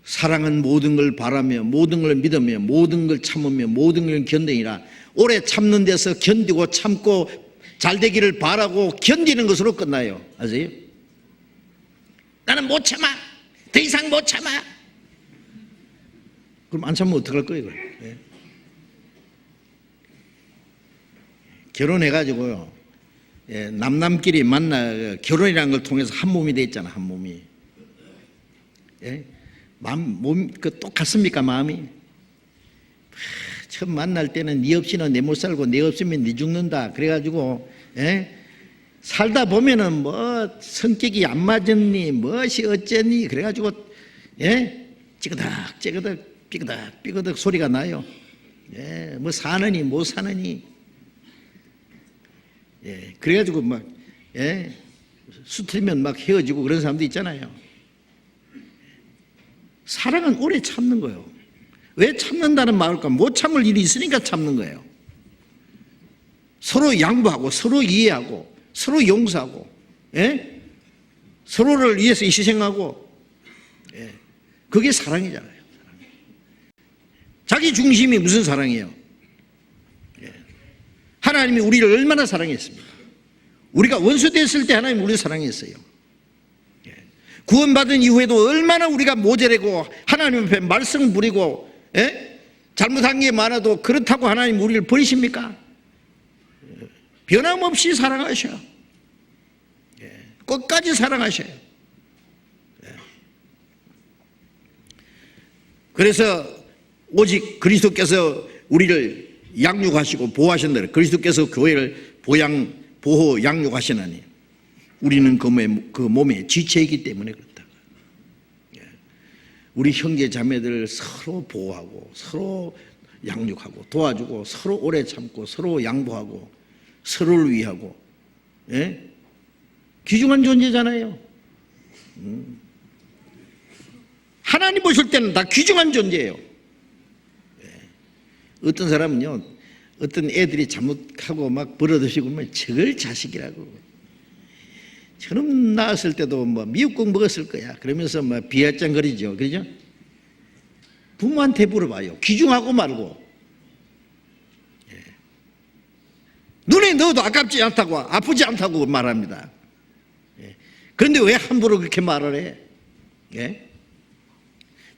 사랑은 모든 걸 바라며, 모든 걸 믿으며, 모든 걸 참으며, 모든 걸 견디니라. 오래 참는 데서 견디고 참고 잘 되기를 바라고 견디는 것으로 끝나요. 아세요? 나는 못 참아, 더 이상 못 참아. 그럼 안 참으면 어떡할 거예요? 결혼해가지고요, 남남끼리 만나, 결혼이라는 걸 통해서 한 몸이 돼 있잖아. 한 몸이. 몸 똑같습니까? 마음이? 처음 만날 때는 네 없이는 내 못 살고 내 없으면 네 죽는다. 그래가지고 살다 보면은 뭐 성격이 안 맞았니, 무엇이 어쨌니, 그래가지고 찌그덕 찌그덕 삐그덕 삐그덕 소리가 나요. 뭐 사느니 못 사느니. 그래가지고 막 수틀면 막 헤어지고 그런 사람도 있잖아요. 사랑은 오래 참는 거예요. 왜 참는다는 말일까? 못 참을 일이 있으니까 참는 거예요. 서로 양보하고, 서로 이해하고, 서로 용서하고, 서로를 위해서 희생하고, 그게 사랑이잖아요. 자기 중심이 무슨 사랑이에요? 하나님이 우리를 얼마나 사랑했습니까? 우리가 원수 됐을 때 하나님이 우리를 사랑했어요. 구원받은 이후에도 얼마나 우리가 모자라고 하나님 앞에 말썽 부리고 잘못한 게 많아도 그렇다고 하나님 우리를 버리십니까? 변함없이 사랑하셔. 끝까지 사랑하셔요. 그래서 오직 그리스도께서 우리를 양육하시고 보호하신다. 그리스도께서 교회를 보호 양육하시나니 우리는 그 몸의 지체이기 때문에 그렇다. 우리 형제 자매들 서로 보호하고, 서로 양육하고, 도와주고, 서로 오래 참고, 서로 양보하고, 서로를 위하고, 귀중한 존재잖아요. 하나님 보실 때는 다 귀중한 존재예요. 어떤 사람은요, 어떤 애들이 잘못하고 막 버려두시고 면 저걸 자식이라고. 저놈 낳았을 때도 뭐 미역국 먹었을 거야. 그러면서 뭐 비아짱거리죠. 그죠? 부모한테 물어봐요. 귀중하고 말고. 눈에 넣어도 아깝지 않다고, 아프지 않다고 말합니다. 그런데 왜 함부로 그렇게 말을 해?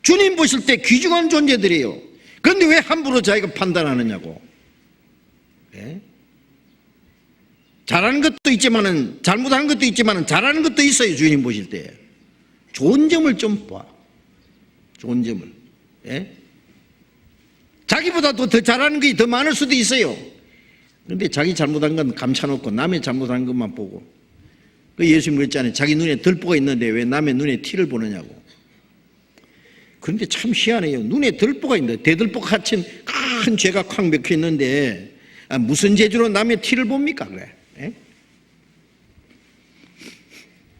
주님 보실 때 귀중한 존재들이에요. 그런데 왜 함부로 자기가 판단하느냐고. 잘하는 것도 있지만은, 잘못한 것도 있지만은 잘하는 것도 있어요. 주님 보실 때 좋은 점을 좀 봐. 좋은 점을. 자기보다도 더 잘하는 게 더 많을 수도 있어요. 그런데 자기 잘못한 건 감춰놓고 남의 잘못한 것만 보고. 그 예수님 그랬잖아요. 자기 눈에 들보가 있는데 왜 남의 눈에 티를 보느냐고. 그런데 참 희한해요. 눈에 들보가 있는데, 대들보 같은 큰 죄가 콱 맥혀 있는데 무슨 재주로 남의 티를 봅니까? 그래.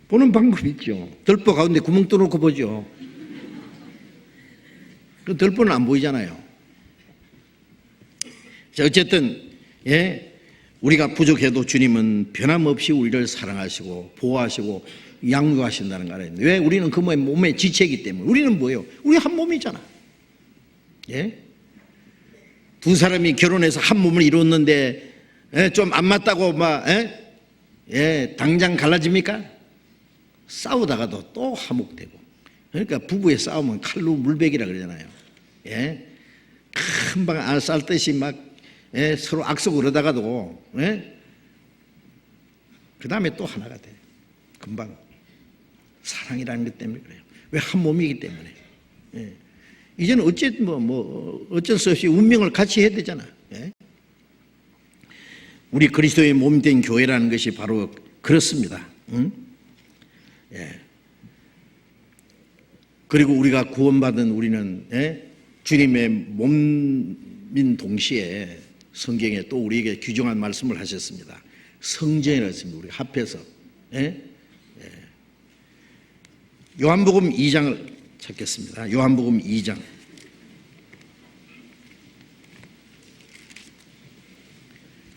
보는 방법이 있죠. 들보 가운데 구멍 뚫어놓고 보죠. 그 들보는 안 보이잖아요. 자, 어쨌든 우리가 부족해도 주님은 변함없이 우리를 사랑하시고 보호하시고 양육하신다는 거 알아요. 왜? 우리는 그 몸의 지체이기 때문에. 우리는 뭐예요? 우리 한 몸이잖아. 두 사람이 결혼해서 한 몸을 이뤘는데 좀 안 맞다고 당장 갈라집니까? 싸우다가도 또 화목되고. 그러니까 부부의 싸움은 칼로 물베기라 그러잖아요. 금방 쌀듯이 서로 악수 그러다가도 그 다음에 또 하나가 돼. 금방. 사랑이라는 것 때문에 그래요. 왜 한 몸이기 때문에. 이제는 어쩔 수 없이 운명을 같이 해야 되잖아. 우리 그리스도의 몸된 교회라는 것이 바로 그렇습니다. 그리고 우리가 구원받은 우리는 주님의 몸인 동시에 성경에 또 우리에게 규정한 말씀을 하셨습니다. 성전이라 했습니다. 우리 합해서. 요한복음 2장을 찾겠습니다. 요한복음 2장.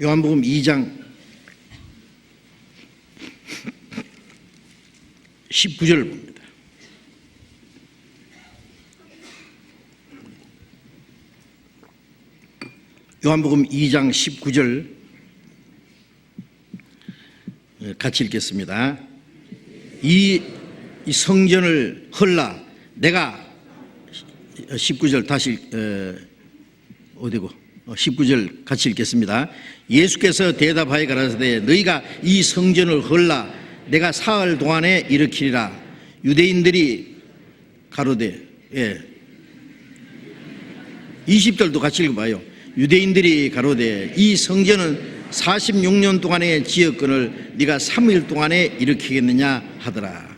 요한복음 2장 19절을 봅니다. 요한복음 2장 19절 같이 읽겠습니다. 이 성전을 헐라 내가 19절 다시 어디고 19절 같이 읽겠습니다. 예수께서 대답하여 가라사대 너희가 이 성전을 헐라 내가 사흘 동안에 일으키리라. 유대인들이 가로되 20절도 같이 읽어봐요. 유대인들이 가로되 이 성전은 46년 동안에 지었거늘 네가 3일 동안에 일으키겠느냐 하더라.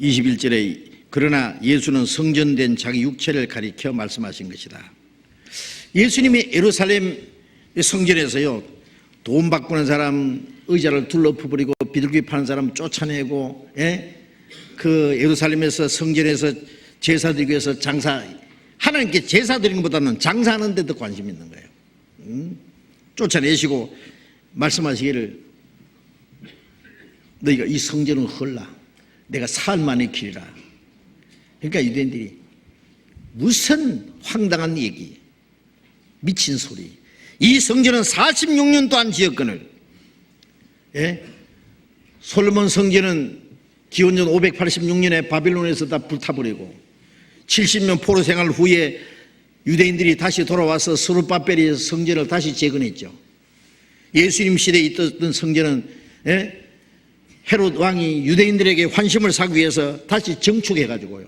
21절에 그러나 예수는 성전된 자기 육체를 가리켜 말씀하신 것이다. 예수님이 예루살렘 성전에서요 돈 바꾸는 사람 의자를 둘러버리고 비둘기 파는 사람 쫓아내고 그 예루살렘에서 성전에서 제사 드리기 위해서 하나님께 제사 드리는 것보다는 장사하는 데 더 관심 있는 거예요. 쫓아내시고 말씀하시기를 너희가 이 성전을 헐라 내가 사흘 만에 일으키리라. 그러니까 유대인들이 무슨 황당한 얘기, 미친 소리. 이 성전은 46년 동안 지었거늘 솔로몬 성전은 기원전 586년에 바빌론에서 다 불타버리고 70년 포로 생활 후에 유대인들이 다시 돌아와서 스룹바벨이 성전을 다시 재건했죠. 예수님 시대에 있던 성전은 헤롯 왕이 유대인들에게 환심을 사기 위해서 다시 정축해가지고요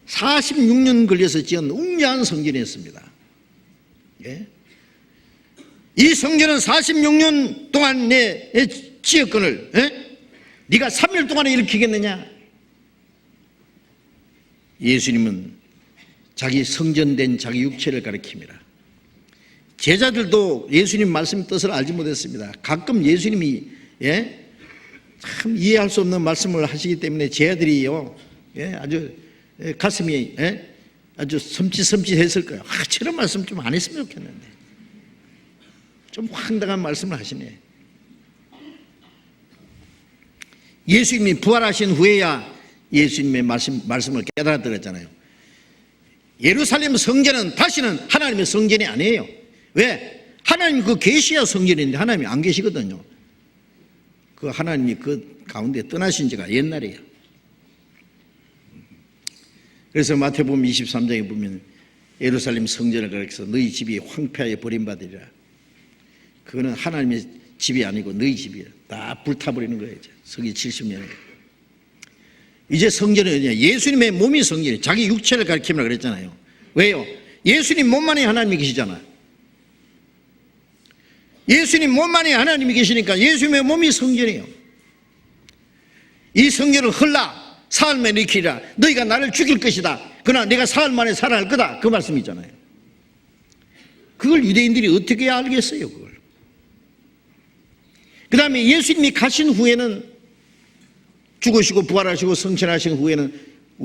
46년 걸려서 지은 웅장한 성전이었습니다. 이 성전은 46년 동안에 지었거늘 네가 3일 동안에 일으키겠느냐. 예수님은 자기 성전된 자기 육체를 가리킵니다. 제자들도 예수님 말씀 뜻을 알지 못했습니다. 가끔 예수님이 참 이해할 수 없는 말씀을 하시기 때문에 제자들이요 아주 가슴이 아주 섬찟섬찟했을 거예요. 저런 말씀 좀 안 했으면 좋겠는데 좀 황당한 말씀을 하시네. 예수님이 부활하신 후에야 예수님의 말씀을 깨달았더랬잖아요. 예루살렘 성전은 다시는 하나님의 성전이 아니에요. 왜? 하나님 그 계시야 성전인데 하나님이 안 계시거든요. 그 하나님이 그 가운데 떠나신 지가 옛날이에요. 그래서 마태복음 23장에 보면 예루살렘 성전을 가리켜서 너희 집이 황폐하여 버림받으리라. 그거는 하나님의 집이 아니고 너희 집이야. 다 불타버리는 거예요. 서기 70년에. 이제 성전은 예수님의 몸이 성전이에요. 자기 육체를 가리키라 그랬잖아요. 왜요? 예수님 몸 안에 하나님이 계시잖아. 예수님 몸 안에 하나님이 계시니까 예수님의 몸이 성전이에요. 이 성전을 헐라 사흘 만에 일으키리라. 너희가 나를 죽일 것이다. 그러나 내가 사흘 만에 살아날 거다. 그 말씀이잖아요. 그걸 유대인들이 어떻게 알겠어요? 그걸. 그 다음에 예수님이 가신 후에는 죽으시고 부활하시고 성천하신 후에는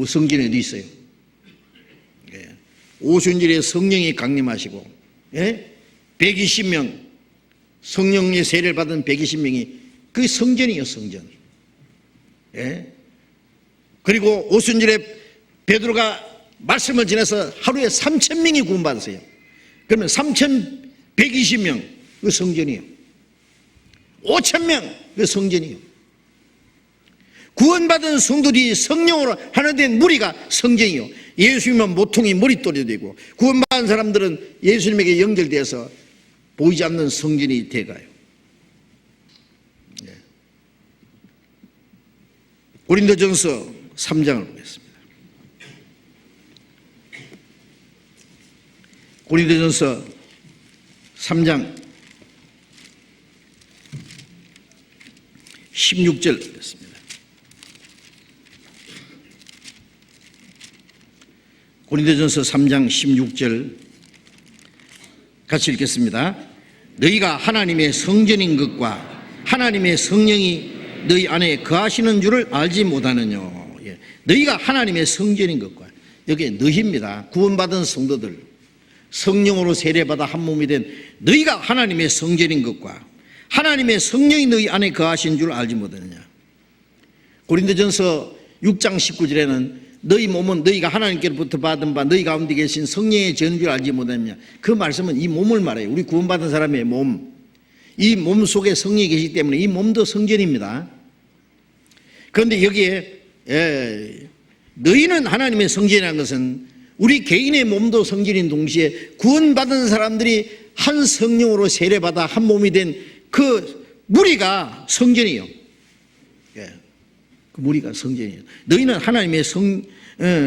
성전이 어디 있어요? 오순절에 성령이 강림하시고 120명 성령의 세례를 받은 120명이 그 성전이에요. 성전. 그리고 오순절에 베드로가 말씀을 전해서 하루에 3,000명이 구원받았어요. 그러면 3,000 120명, 그 성전이요. 5,000명, 그 성전이요. 구원받은 성도들이 성령으로 하나 된 무리가 성전이요. 예수님은 모퉁이 머릿돌이 되고, 구원받은 사람들은 예수님에게 연결돼서 보이지 않는 성전이 돼가요. 고린도전서 3장을 보겠습니다. 고린도전서 3장 16절 보겠습니다. 고린도전서 3장 16절 같이 읽겠습니다. 너희가 하나님의 성전인 것과 하나님의 성령이 너희 안에 거하시는 줄을 알지 못하느냐. 너희가 하나님의 성전인 것과, 여기 너희입니다. 구원받은 성도들, 성령으로 세례받아 한 몸이 된 너희가 하나님의 성전인 것과 하나님의 성령이 너희 안에 거하신 줄 알지 못하느냐. 고린도전서 6장 19절에는 너희 몸은 너희가 하나님께로부터 받은 바 너희 가운데 계신 성령의 전인 줄 알지 못하느냐. 그 말씀은 이 몸을 말해요. 우리 구원받은 사람의 몸, 이 몸 속에 성령이 계시기 때문에 이 몸도 성전입니다. 그런데 여기에 너희는 하나님의 성전이라는 것은 우리 개인의 몸도 성전인 동시에 구원받은 사람들이 한 성령으로 세례받아 한 몸이 된 그 무리가 성전이요. 그 무리가 성전이에요. 너희는 하나님의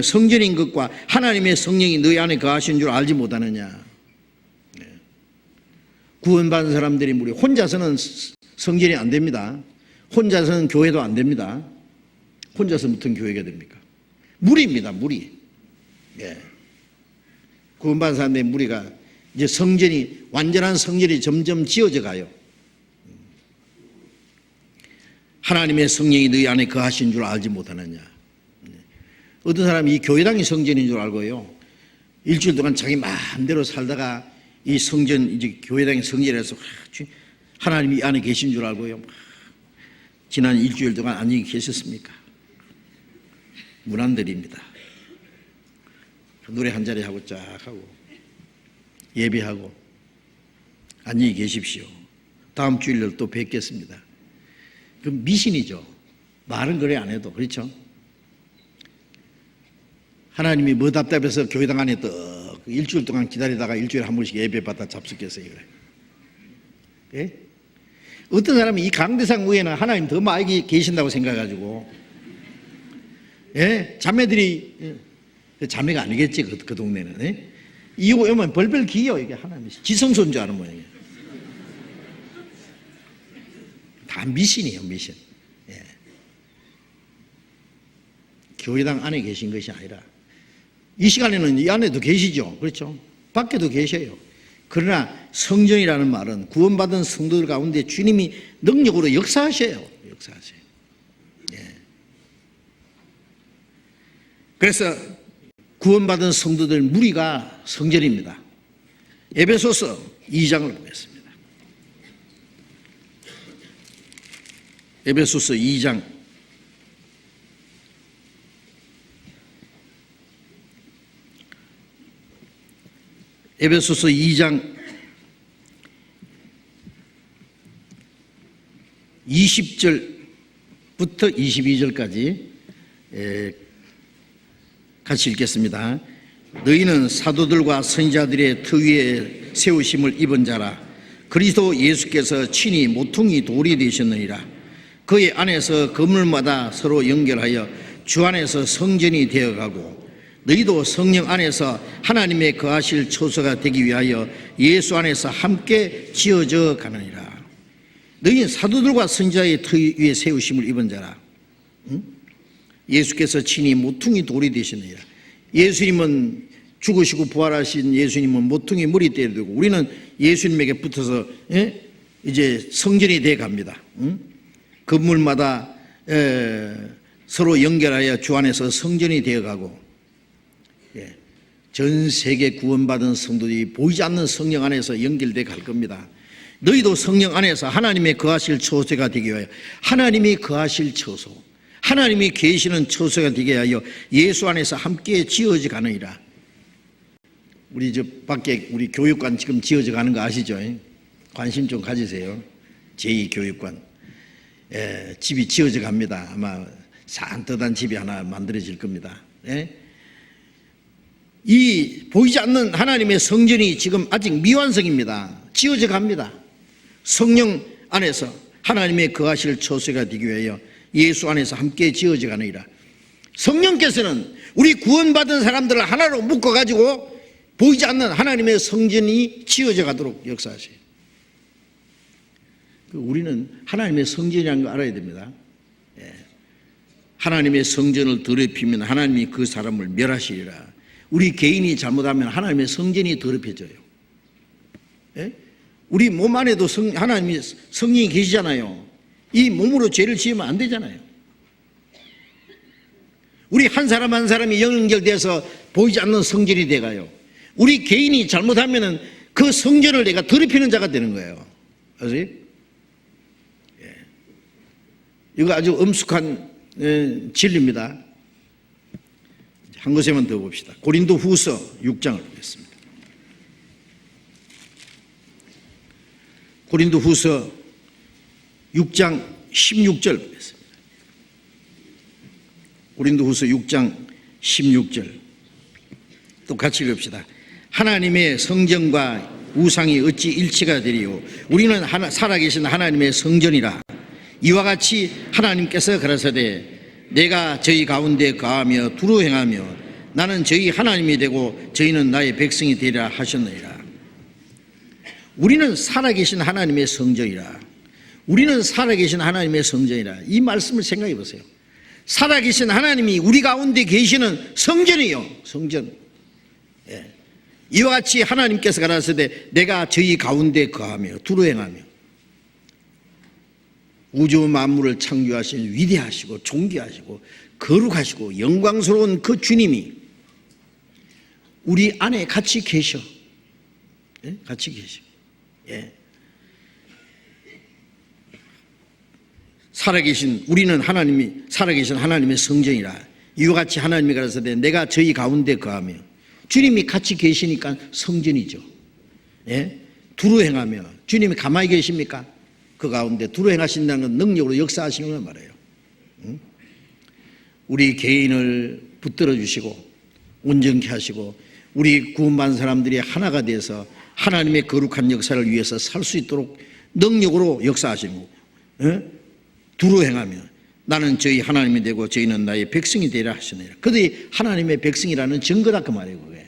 성전인 것과 하나님의 성령이 너희 안에 거하신 줄 알지 못하느냐. 구원받은 사람들이 무리, 혼자서는 성전이 안 됩니다. 혼자서는 교회도 안 됩니다. 혼자서 무슨 교회가 됩니까? 무리입니다, 무리. 구원받은 사람들의 무리가 이제 성전이, 완전한 성전이 점점 지어져 가요. 하나님의 성령이 너희 안에 거하신 줄 알지 못하느냐. 어떤 사람이 이 교회당이 성전인 줄 알고요, 일주일 동안 자기 마음대로 살다가 이 성전, 이제 교회당이 성전에서 하나님이 안에 계신 줄 알고요, 지난 일주일 동안 안녕히 계셨습니까? 문안드립니다. 노래 한 자리 하고 쫙 하고 예배하고 안녕히 계십시오. 다음 주일날 또 뵙겠습니다. 그 미신이죠. 말은 그래 안 해도. 그렇죠? 하나님이 뭐 답답해서 교회당 안에 또 일주일 동안 기다리다가 일주일에 한 번씩 예배 받아 잡수겠어요. 그래. 예? 어떤 사람이 이 강대상 위에는 하나님 더 많이 계신다고 생각해가지고, 예? 자매들이, 자매가 아니겠지, 그 동네는. 예? 이거 오면 벌벌 기요, 이게 하나님이. 지성소인 줄 아는 모양이에요. 다 미신이에요, 미신. 예. 교회당 안에 계신 것이 아니라, 이 시간에는 이 안에도 계시죠. 그렇죠? 밖에도 계셔요. 그러나 성전이라는 말은 구원받은 성도들 가운데 주님이 능력으로 역사하셔요. 역사하셔요. 예. 그래서 구원받은 성도들 무리가 성전입니다. 에베소서 2장을 보겠습니다. 에베소서 2장 20절부터 22절까지 같이 읽겠습니다. 너희는 사도들과 선지자들의 터 위에 세우심을 입은 자라. 그리스도 예수께서 친히 모퉁이 돌이 되셨느니라. 그의 안에서 건물마다 서로 연결하여 주 안에서 성전이 되어가고, 너희도 성령 안에서 하나님의 거하실 처소가 되기 위하여 예수 안에서 함께 지어져 가느니라. 너희는 사도들과 선지자의 터 위에 세우심을 입은 자라. 예수께서 친히 모퉁이 돌이 되시느니라. 예수님은 죽으시고 부활하신 예수님은 모퉁이 머리띠에 되고, 우리는 예수님에게 붙어서 이제 성전이 되어 갑니다. 건물마다 서로 연결하여 주 안에서 성전이 되어가고, 전 세계 구원받은 성도들이 보이지 않는 성령 안에서 연결되어 갈 겁니다. 너희도 성령 안에서 하나님의 거하실 처소가 되기 위하여, 하나님이 거하실 처소, 하나님이 계시는 처소가 되게 하여 예수 안에서 함께 지어져 가느니라. 우리 저 밖에 우리 교육관 지금 지어져 가는 거 아시죠? 관심 좀 가지세요. 제2교육관. 집이 지어져 갑니다. 아마 산뜻한 집이 하나 만들어질 겁니다. 이 보이지 않는 하나님의 성전이 지금 아직 미완성입니다. 지어져 갑니다. 성령 안에서 하나님의 거하실 처소가 되기 위하여 예수 안에서 함께 지어져 가느니라. 성령께서는 우리 구원받은 사람들을 하나로 묶어가지고 보이지 않는 하나님의 성전이 지어져 가도록 역사하세요. 우리는 하나님의 성전이라는 거 알아야 됩니다. 하나님의 성전을 더럽히면 하나님이 그 사람을 멸하시리라. 우리 개인이 잘못하면 하나님의 성전이 더럽혀져요. 우리 몸 안에도 하나님이 성령이 계시잖아요. 이 몸으로 죄를 지으면 안 되잖아요. 우리 한 사람 한 사람이 연결돼서 보이지 않는 성전이 돼가요. 우리 개인이 잘못하면 그 성전을 내가 더럽히는 자가 되는 거예요. 아세요? 이거 아주 엄숙한 진리입니다. 한 것에만 더 봅시다. 고린도 후서 6장을 보겠습니다. 고린도 후서 6장 16절 보겠습니다. 고린도 후서 6장 16절 또 같이 읽읍시다. 하나님의 성전과 우상이 어찌 일치가 되리요? 우리는 살아계신 하나님의 성전이라. 이와 같이 하나님께서 가라사대 내가 저희 가운데 거하며 두루 행하며 나는 저희 하나님이 되고 저희는 나의 백성이 되리라 하셨느니라. 우리는 살아계신 하나님의 성전이라. 우리는 살아계신 하나님의 성전이라. 이 말씀을 생각해 보세요. 살아계신 하나님이 우리 가운데 계시는 성전이요. 성전. 이와 같이 하나님께서 가라사대 내가 저희 가운데 거하며 두루 행하며. 우주 만물을 창조하신 위대하시고 존귀하시고 거룩하시고 영광스러운 그 주님이 우리 안에 같이 계셔. 같이 계셔. 우리는 살아계신 하나님의 성전이라. 이와 같이 하나님이 가라사대 내가 저희 가운데 거하며. 주님이 같이 계시니까 성전이죠. 두루 행하며. 주님이 가만히 계십니까? 그 가운데 두루 행하신다는 건 능력으로 역사하시는 걸 말해요. 우리 개인을 붙들어 주시고 온전케 하시고 우리 구원받은 사람들이 하나가 돼서 하나님의 거룩한 역사를 위해서 살 수 있도록 능력으로 역사하시는 거고, 두루 행하며 나는 저희 하나님이 되고 저희는 나의 백성이 되리라 하시느니라. 그들이 하나님의 백성이라는 증거다 그 말이에요. 그게.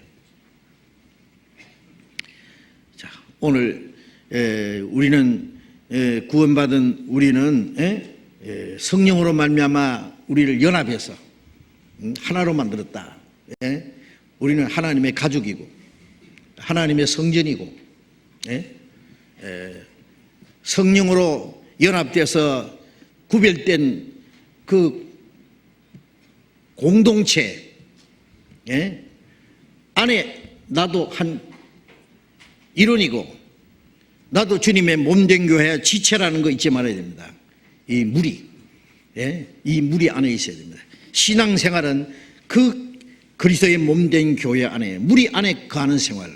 자, 오늘 우리는 구원받은 우리는 성령으로 말미암아 우리를 연합해서 하나로 만들었다. 우리는 하나님의 가족이고 하나님의 성전이고 성령으로 연합돼서 구별된 그 공동체 안에 나도 한 일원이고 나도 주님의 몸된 교회 지체라는 거 잊지 말아야 됩니다. 이 무리 안에 있어야 됩니다. 신앙생활은 그 그리스도의 몸된 교회 안에 무리 안에 거하는 생활,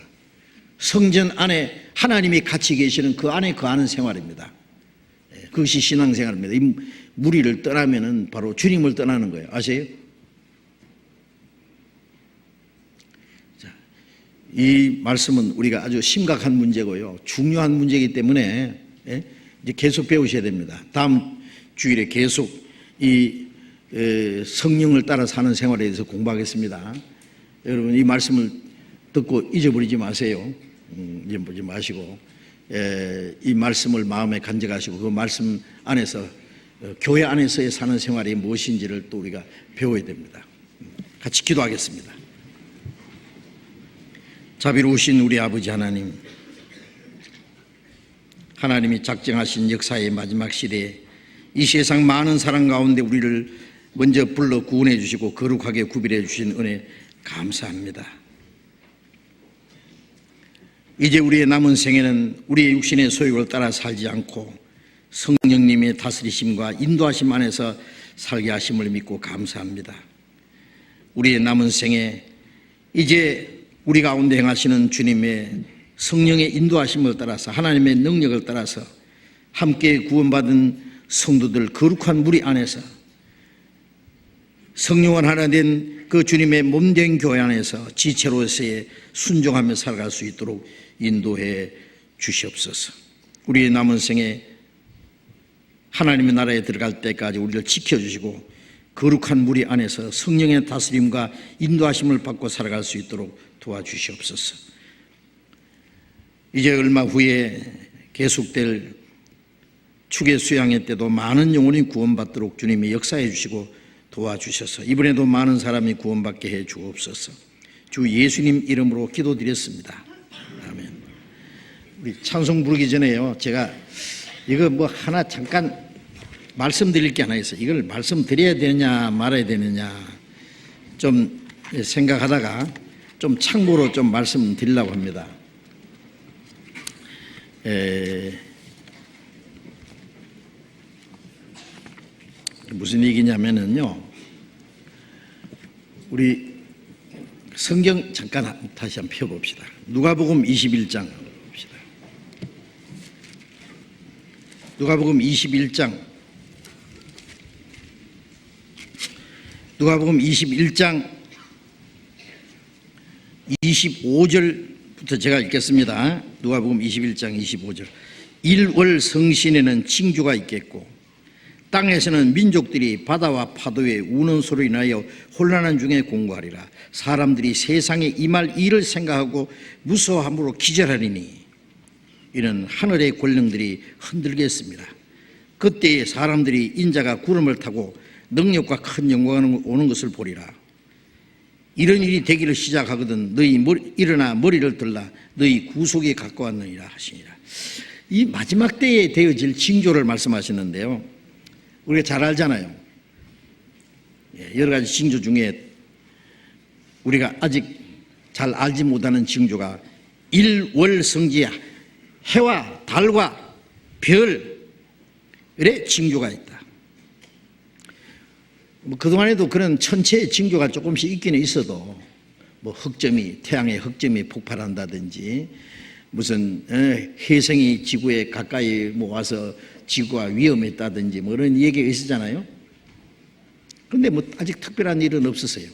성전 안에 하나님이 같이 계시는 그 안에 거하는 생활입니다. 그것이 신앙생활입니다. 이 무리를 떠나면은 바로 주님을 떠나는 거예요. 아세요? 자, 이 말씀은 우리가 아주 심각한 문제고요. 중요한 문제이기 때문에 이제 계속 배우셔야 됩니다. 다음 주일에 계속 이 성령을 따라 사는 생활에 대해서 공부하겠습니다. 여러분 이 말씀을 듣고 잊어버리지 마세요. 잊어버리지 마시고 이 말씀을 마음에 간직하시고 그 말씀 안에서 교회 안에서의 사는 생활이 무엇인지를 또 우리가 배워야 됩니다. 같이 기도하겠습니다. 자비로우신 우리 아버지 하나님, 하나님이 작정하신 역사의 마지막 시대에 이 세상 많은 사람 가운데 우리를 먼저 불러 구원해 주시고 거룩하게 구별해 주신 은혜 감사합니다. 이제 우리의 남은 생에는 우리의 육신의 소욕을 따라 살지 않고 성령님의 다스리심과 인도하심 안에서 살게 하심을 믿고 감사합니다. 우리의 남은 생에 이제 우리 가운데 행하시는 주님의 성령의 인도하심을 따라서 하나님의 능력을 따라서 함께 구원받은 성도들 거룩한 무리 안에서 성령을 하나 된 그 주님의 몸된 교회 안에서 지체로서의 순종하며 살아갈 수 있도록 인도해 주시옵소서. 우리의 남은 생에 하나님의 나라에 들어갈 때까지 우리를 지켜주시고 거룩한 무리 안에서 성령의 다스림과 인도하심을 받고 살아갈 수 있도록 도와주시옵소서. 이제 얼마 후에 계속될 축의 수양회 때도 많은 영혼이 구원받도록 주님이 역사해 주시고 도와주셔서 이번에도 많은 사람이 구원받게 해 주옵소서. 주 예수님 이름으로 기도드렸습니다. 아멘. 우리 찬송 부르기 전에요, 제가 이거 뭐 하나 잠깐 말씀드릴 게 하나 있어요. 이걸 말씀드려야 되느냐 말아야 되느냐 좀 생각하다가 좀 참고로 좀 말씀드리려고 합니다. 무슨 얘기냐면은요, 우리 성경 잠깐 다시 한번 펴봅시다. 누가복음 21장 봅시다. 누가복음 21장 25절부터 제가 읽겠습니다. 누가복음 21장 25절. 일월 성신에는 징조가 있겠고 땅에서는 민족들이 바다와 파도에 우는 소리로 인하여 혼란한 중에 공고하리라. 사람들이 세상에 임할 일을 생각하고 무서워함으로 기절하리니 이는 하늘의 권능들이 흔들겠습니다. 그때에 사람들이 인자가 구름을 타고 능력과 큰 영광을 오는 것을 보리라. 이런 일이 되기를 시작하거든 너희 일어나 머리를 들라 너희 구속에 가까웠느니라 하시니라. 이 마지막 때에 되어질 징조를 말씀하시는데요, 우리가 잘 알잖아요. 여러 가지 징조 중에 우리가 아직 잘 알지 못하는 징조가 일월성지야, 해와 달과 별의 징조가 있다. 뭐 그동안에도 그런 천체의 징조가 조금씩 있기는 있어도 뭐 태양의 흑점이 폭발한다든지 무슨 혜성이 지구에 가까이 뭐 와서 지구가 위험했다든지 뭐 이런 얘기가 있었잖아요. 그런데 뭐 아직 특별한 일은 없었어요.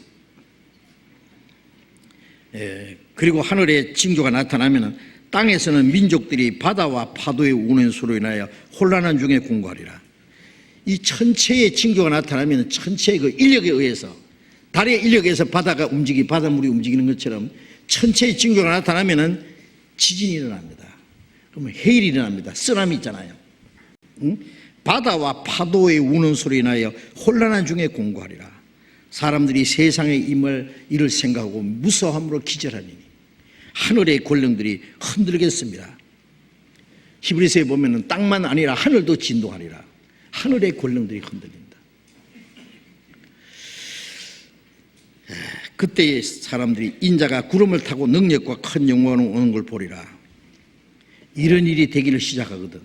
그리고 하늘에 징조가 나타나면 땅에서는 민족들이 바다와 파도에 우는 소리로 인하여 혼란한 중에 공고하리라. 이 천체의 징조가 나타나면 천체의 그 인력에 의해서, 달의 인력에 의해서 바닷물이 움직이는 것처럼 천체의 징조가 나타나면 지진이 일어납니다. 그러면 해일이 일어납니다. 쓰나미 있잖아요. 바다와 파도에 우는 소리로 인하여 혼란한 중에 공고하리라. 사람들이 세상에 임할 일을 생각하고 무서워함으로 기절하리니 하늘의 권능들이 흔들겠습니다. 히브리서에 보면은 땅만 아니라 하늘도 진동하리라. 하늘의 권능들이 흔들린다. 그때의 사람들이 인자가 구름을 타고 능력과 큰 영광으로 오는 걸 보리라. 이런 일이 되기를 시작하거든.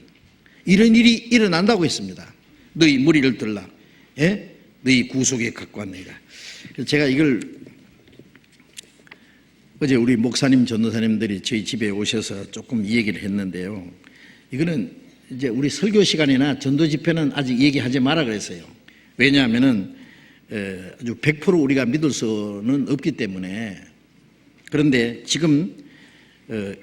이런 일이 일어난다고 했습니다. 너희 머리를 들라. 너희 구속에 가까웠느니라. 제가 이걸 어제 우리 목사님 전도사님들이 저희 집에 오셔서 조금 얘기를 했는데요, 이거는 이제 우리 설교 시간이나 전도 집회는 아직 얘기하지 마라 그랬어요. 왜냐하면은 아주 100% 우리가 믿을 수는 없기 때문에. 그런데 지금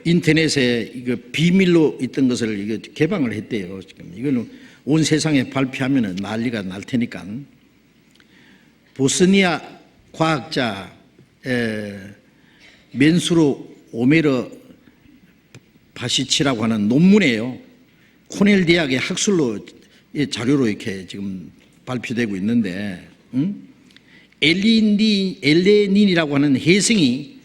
인터넷에 이거 비밀로 있던 것을 이거 개방을 했대요. 지금 이거는 온 세상에 발표하면은 난리가 날 테니까. 보스니아 과학자 멘수로 오메르 바시치라고 하는 논문이에요. 코넬 대학의 학술로 자료로 이렇게 지금 발표되고 있는데, 엘레닌이라고 하는 혜성이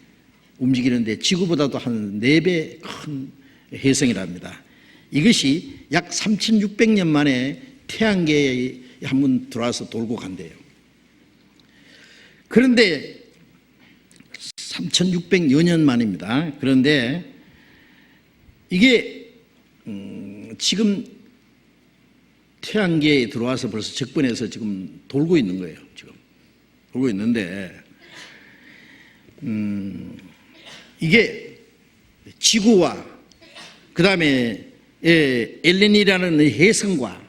움직이는데 지구보다도 한 4배 큰 혜성이랍니다. 이것이 약 3600년 만에 태양계에 한번 들어와서 돌고 간대요. 그런데 3600여 년 만입니다. 그런데 이게 지금 태양계에 들어와서 벌써 적번해서 지금 돌고 있는 거예요. 지금 돌고 있는데 이게 지구와 그 다음에 엘렌이라는 혜성과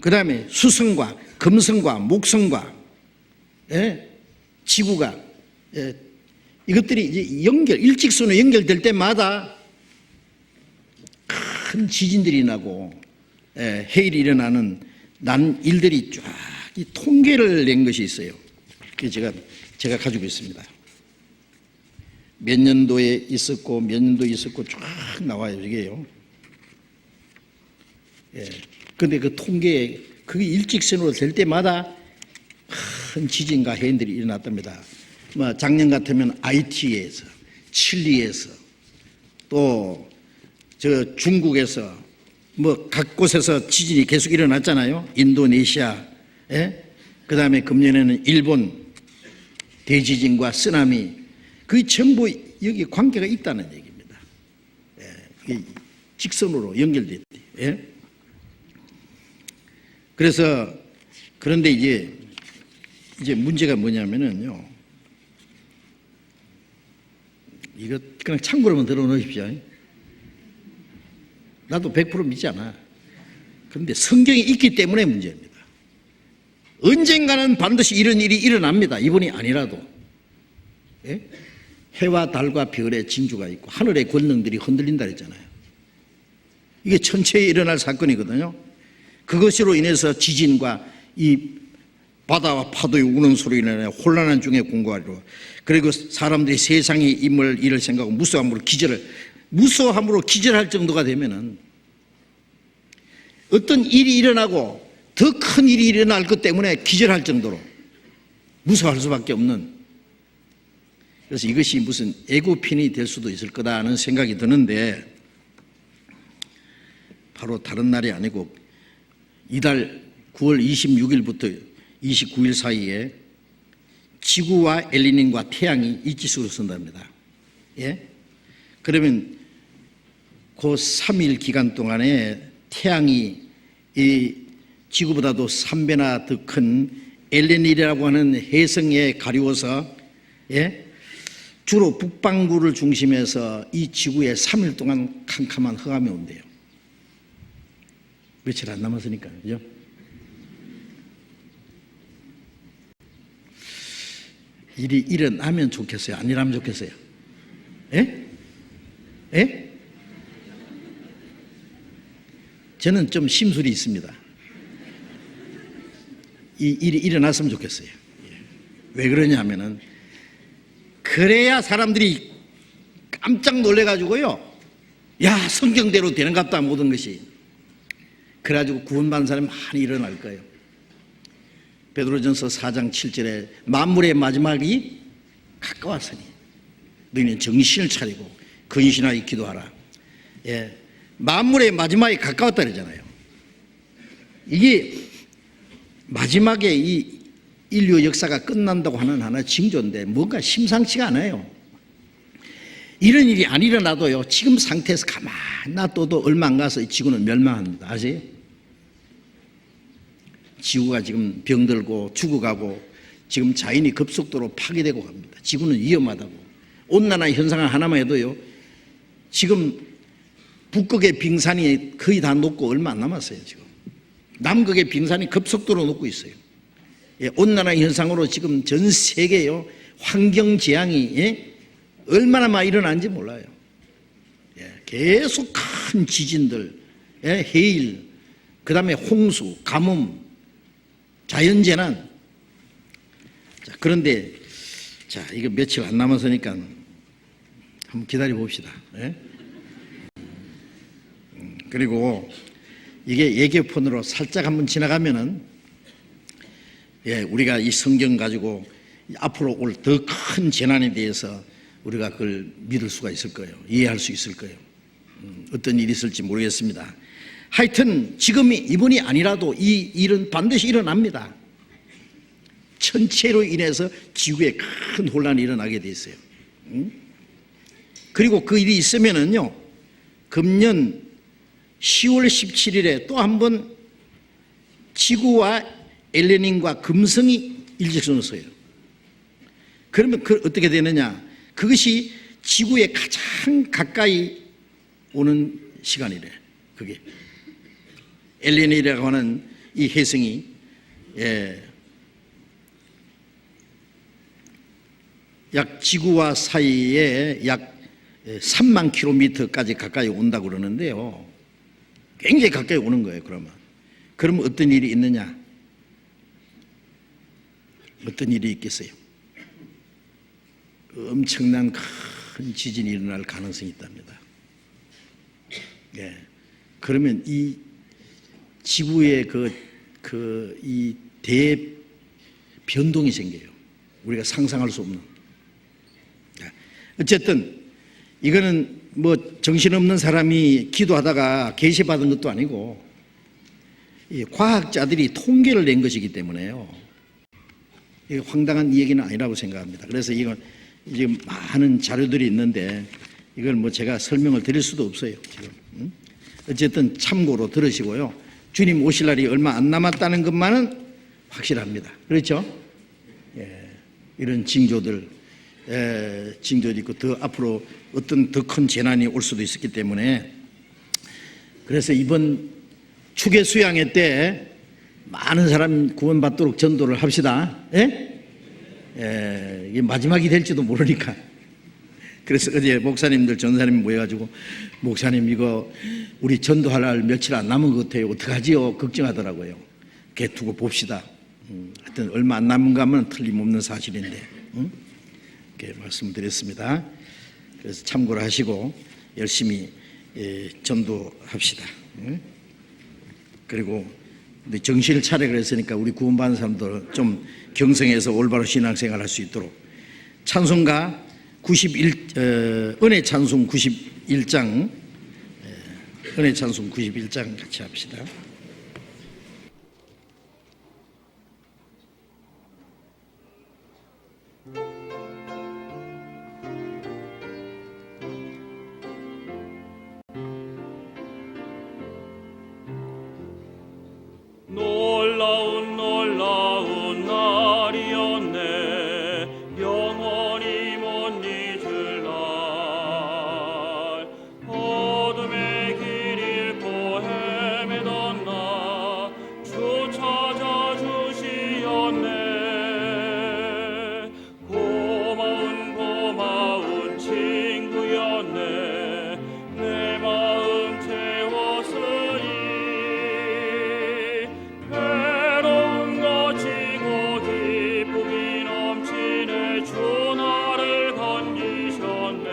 그 다음에 수성과 금성과 목성과 지구가 이것들이 이제 일직선으로 연결될 때마다 큰 지진들이 나고 해일이 일어나는 일들이 쫙 통계를 낸 것이 있어요. 그래서 제가 가지고 있습니다. 몇 년도에 있었고 몇 년도에 있었고 쫙 나와요. 이게요. 그런데 그 통계에 그게 일직선으로 될 때마다 큰 지진과 해일들이 일어났답니다. 뭐 작년 같으면 IT에서, 칠리에서, 또 저 중국에서 뭐 각 곳에서 지진이 계속 일어났잖아요. 인도네시아, 그 다음에 금년에는 일본 대지진과 쓰나미, 그 전부 여기 관계가 있다는 얘기입니다. 이게 직선으로 연결됐대요. 그래서 그런데 이제 문제가 뭐냐면은요. 이거 그냥 참고로만 들어놓으십시오. 나도 100% 믿지 않아. 그런데 성경이 있기 때문에 문제입니다. 언젠가는 반드시 이런 일이 일어납니다. 이번이 아니라도. 해와 달과 별의 진주가 있고 하늘의 권능들이 흔들린다 그랬잖아요. 이게 천체에 일어날 사건이거든요. 그것으로 인해서 지진과 이 바다와 파도의 우는 소리로 인해 혼란한 중에 공고하리로. 그리고 사람들이 세상에 임을 일을 생각하고 무서함으로 기절할 정도가 되면은 어떤 일이 일어나고 더 큰 일이 일어날 것 때문에 기절할 정도로 무서워할 수밖에 없는, 그래서 이것이 무슨 애고핀이 될 수도 있을 거다는 생각이 드는데, 바로 다른 날이 아니고 이달 9월 26일부터 29일 사이에 지구와 엘리닌과 태양이 일직선으로 선답니다. 그러면 그 3일 기간 동안에 태양이 이 지구보다도 3배나 더 큰 엘렌이라고 하는 혜성에 가리워서 주로 북반구를 중심해서 이 지구에 3일 동안 캄캄한 흑암이 온대요. 며칠 안 남았으니까, 그죠? 일이 일어나면 좋겠어요? 안 일어나면 좋겠어요? 저는 좀 심술이 있습니다. 이 일이 일어났으면 좋겠어요. 왜 그러냐 하면은, 그래야 사람들이 깜짝 놀래가지고요, 야, 성경대로 되는갑다, 모든 것이. 그래가지고 구원받는 사람이 많이 일어날 거예요. 베드로전서 4장 7절에 만물의 마지막이 가까웠으니 너희는 정신을 차리고 근신하여 기도하라. 만물의 마지막이 가까웠다 그러잖아요. 이게 마지막에 이 인류 역사가 끝난다고 하는 하나의 징조인데 뭔가 심상치가 않아요. 이런 일이 안 일어나도요, 지금 상태에서 가만히 놔둬도 얼마 안 가서 이 지구는 멸망합니다. 아세요? 지구가 지금 병들고 죽어가고 지금 자연이 급속도로 파괴되고 갑니다. 지구는 위험하다고. 온난화 현상을 하나만 해도요, 지금 북극의 빙산이 거의 다 녹고 얼마 안 남았어요. 지금 남극의 빙산이 급속도로 녹고 있어요. 온난화 현상으로 지금 전 세계요, 환경 재앙이 얼마나 많이 일어나는지 몰라요. 계속 큰 지진들, 해일, 그 다음에 홍수, 가뭄, 자연재난. 자, 그런데 이거 며칠 안 남았으니까 한번 기다려 봅시다. 그리고 이게 예교폰으로 살짝 한번 지나가면은, 우리가 이 성경 가지고 앞으로 올 더 큰 재난에 대해서 우리가 그걸 믿을 수가 있을 거예요. 이해할 수 있을 거예요. 어떤 일이 있을지 모르겠습니다. 하여튼 이번이 아니라도 이 일은 반드시 일어납니다. 천체로 인해서 지구에 큰 혼란이 일어나게 돼 있어요. 그리고 그 일이 있으면은요, 금년 10월 17일에 또 한 번 지구와 엘레닌과 금성이 일직선으로 서요. 그러면 어떻게 되느냐? 그것이 지구에 가장 가까이 오는 시간이래. 그게 엘리니라고 하는 이 혜성이 약 지구와 사이에 약 3만 킬로미터까지 가까이 온다고 그러는데요. 굉장히 가까이 오는 거예요. 그러면 어떤 일이 있느냐? 어떤 일이 있겠어요? 엄청난 큰 지진이 일어날 가능성이 있답니다. 그러면 이 지구의 이 대변동이 생겨요. 우리가 상상할 수 없는. 어쨌든 이거는 뭐 정신없는 사람이 기도하다가 계시받은 것도 아니고 과학자들이 통계를 낸 것이기 때문에요. 이게 황당한 얘기는 아니라고 생각합니다. 그래서 이건 지금 많은 자료들이 있는데 이걸 뭐 제가 설명을 드릴 수도 없어요. 지금. 어쨌든 참고로 들으시고요. 주님 오실 날이 얼마 안 남았다는 것만은 확실합니다. 그렇죠? 이런 징조도 있고 더 앞으로 어떤 더 큰 재난이 올 수도 있었기 때문에 그래서 이번 추계 수양회 때 많은 사람 구원받도록 전도를 합시다. 이게 마지막이 될지도 모르니까. 그래서 어제 목사님들 전사님 모여가지고 목사님 이거 우리 전도할 날 며칠 안 남은 것 같아요. 어떡하지요? 걱정하더라고요. 걔 두고 봅시다. 하여튼 얼마 안 남은가 하면 틀림없는 사실인데 이렇게 말씀드렸습니다. 그래서 참고를 하시고 열심히 전도합시다. 그리고 정신을 차려 그랬으니까 우리 구원받은 사람들 좀 경성해서 올바로 신앙생활 할 수 있도록 찬송가 91 은혜 찬송 91장 은혜 찬송 91장 같이 합시다. 놀라운 날이었네. 영원히 못 잊을 날. 어둠의 길 잃고 헤매던 나 주 찾아주시었네. 고마운 친구였네. 내 마음 채웠으니 괴로운 것 지고 기쁨이 넘치네. 주 나를 건지셨네.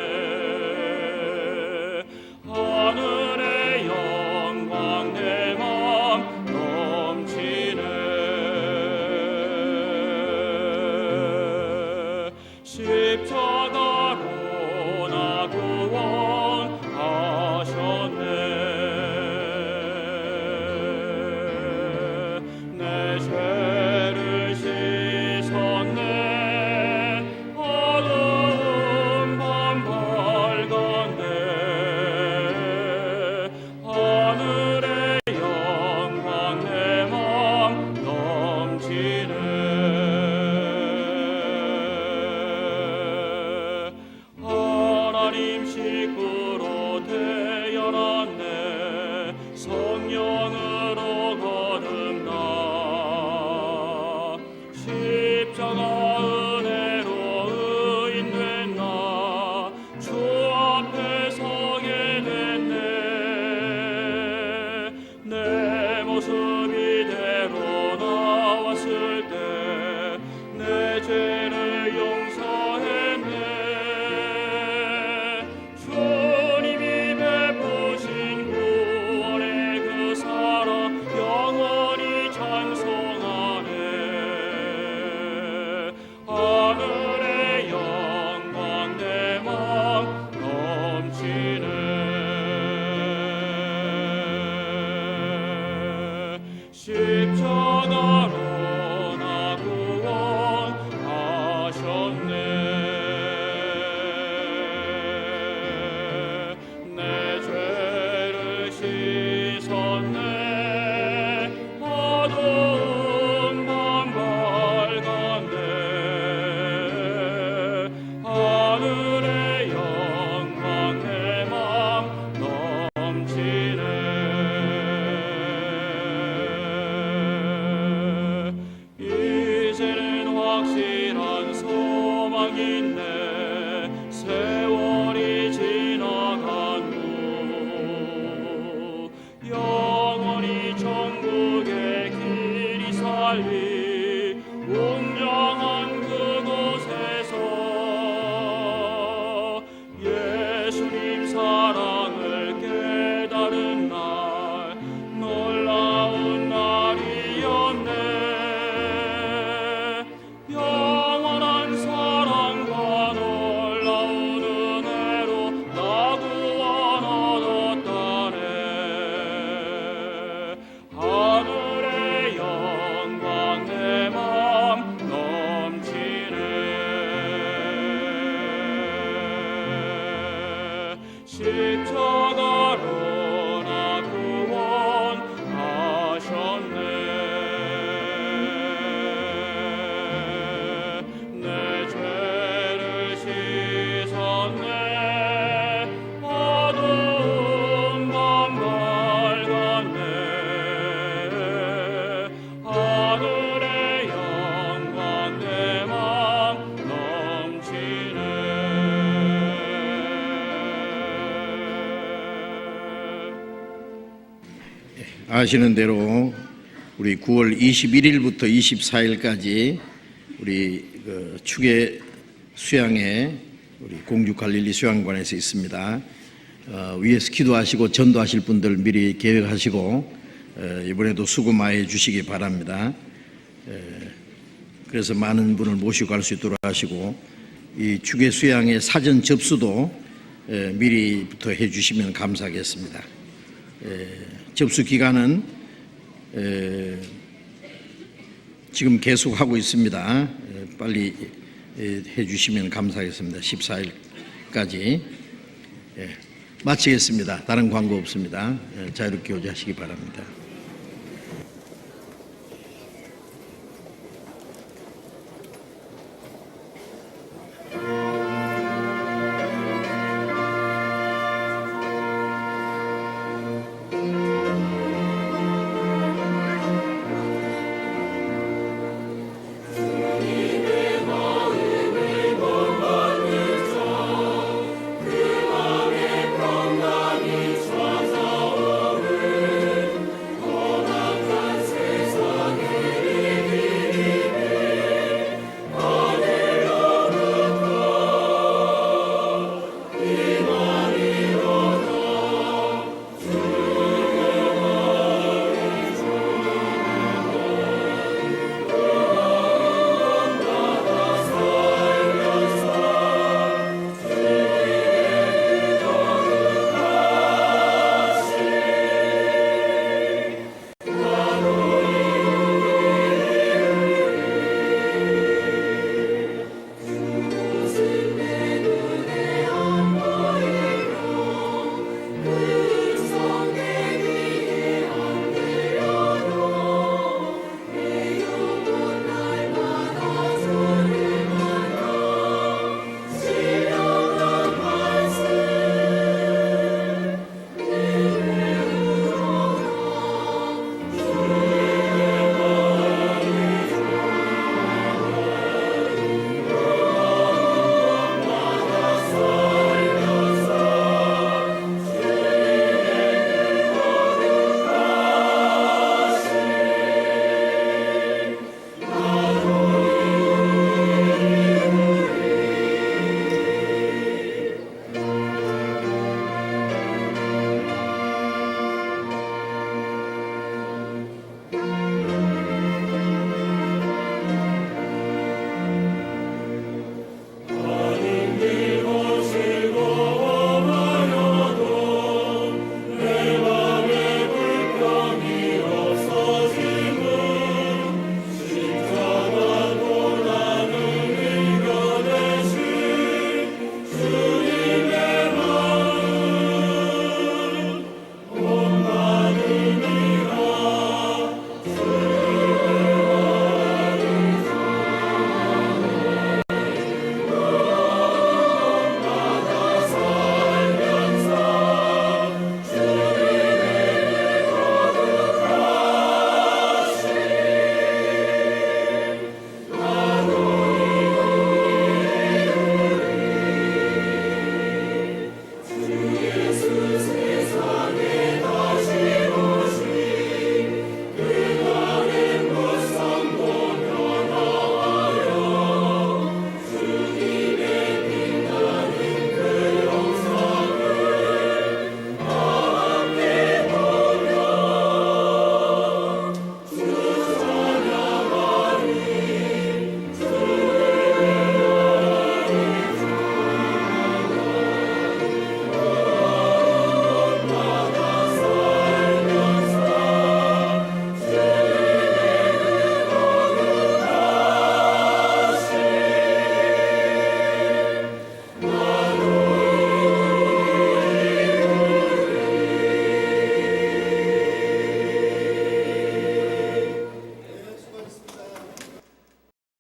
하늘의 영광 내 맘 넘치네. 십자가로 나 구원하셨네. 내 죄를 씻었네. 어두운 밤 밝았네. 하늘의 영광 내 맘 넘치네. 하나님 식구로 되어났네. 성령으로 거듭나 십자가 은혜로 의인된 나 주 앞에 서게 됐네. 내 모습 이대로 나왔을 때 내 죄를 용서했네. 주님이 베푸신 구원의 그 사랑 영원히 찬송하네. 하늘의 영광 내 맘 넘치네. 십자가로 나 구원하셨네. 내 죄를 씻었네. 어두운 밤 밝았네. 하늘의 영 아시는 대로 우리 9월 21일부터 24일까지 우리 축의 수양회 우리 공주 갈릴리 수양관에서 있습니다. 위에서 기도하시고 전도하실 분들 미리 계획하시고 이번에도 수고 많이 해주시기 바랍니다. 그래서 많은 분을 모시고 갈 수 있도록 하시고 이 축의 수양회 사전 접수도 미리부터 해주시면 감사하겠습니다. 접수 기간은 지금 계속하고 있습니다. 빨리 해주시면 감사하겠습니다. 14일까지. 마치겠습니다. 다른 광고 없습니다. 자유롭게 교제하시기 바랍니다.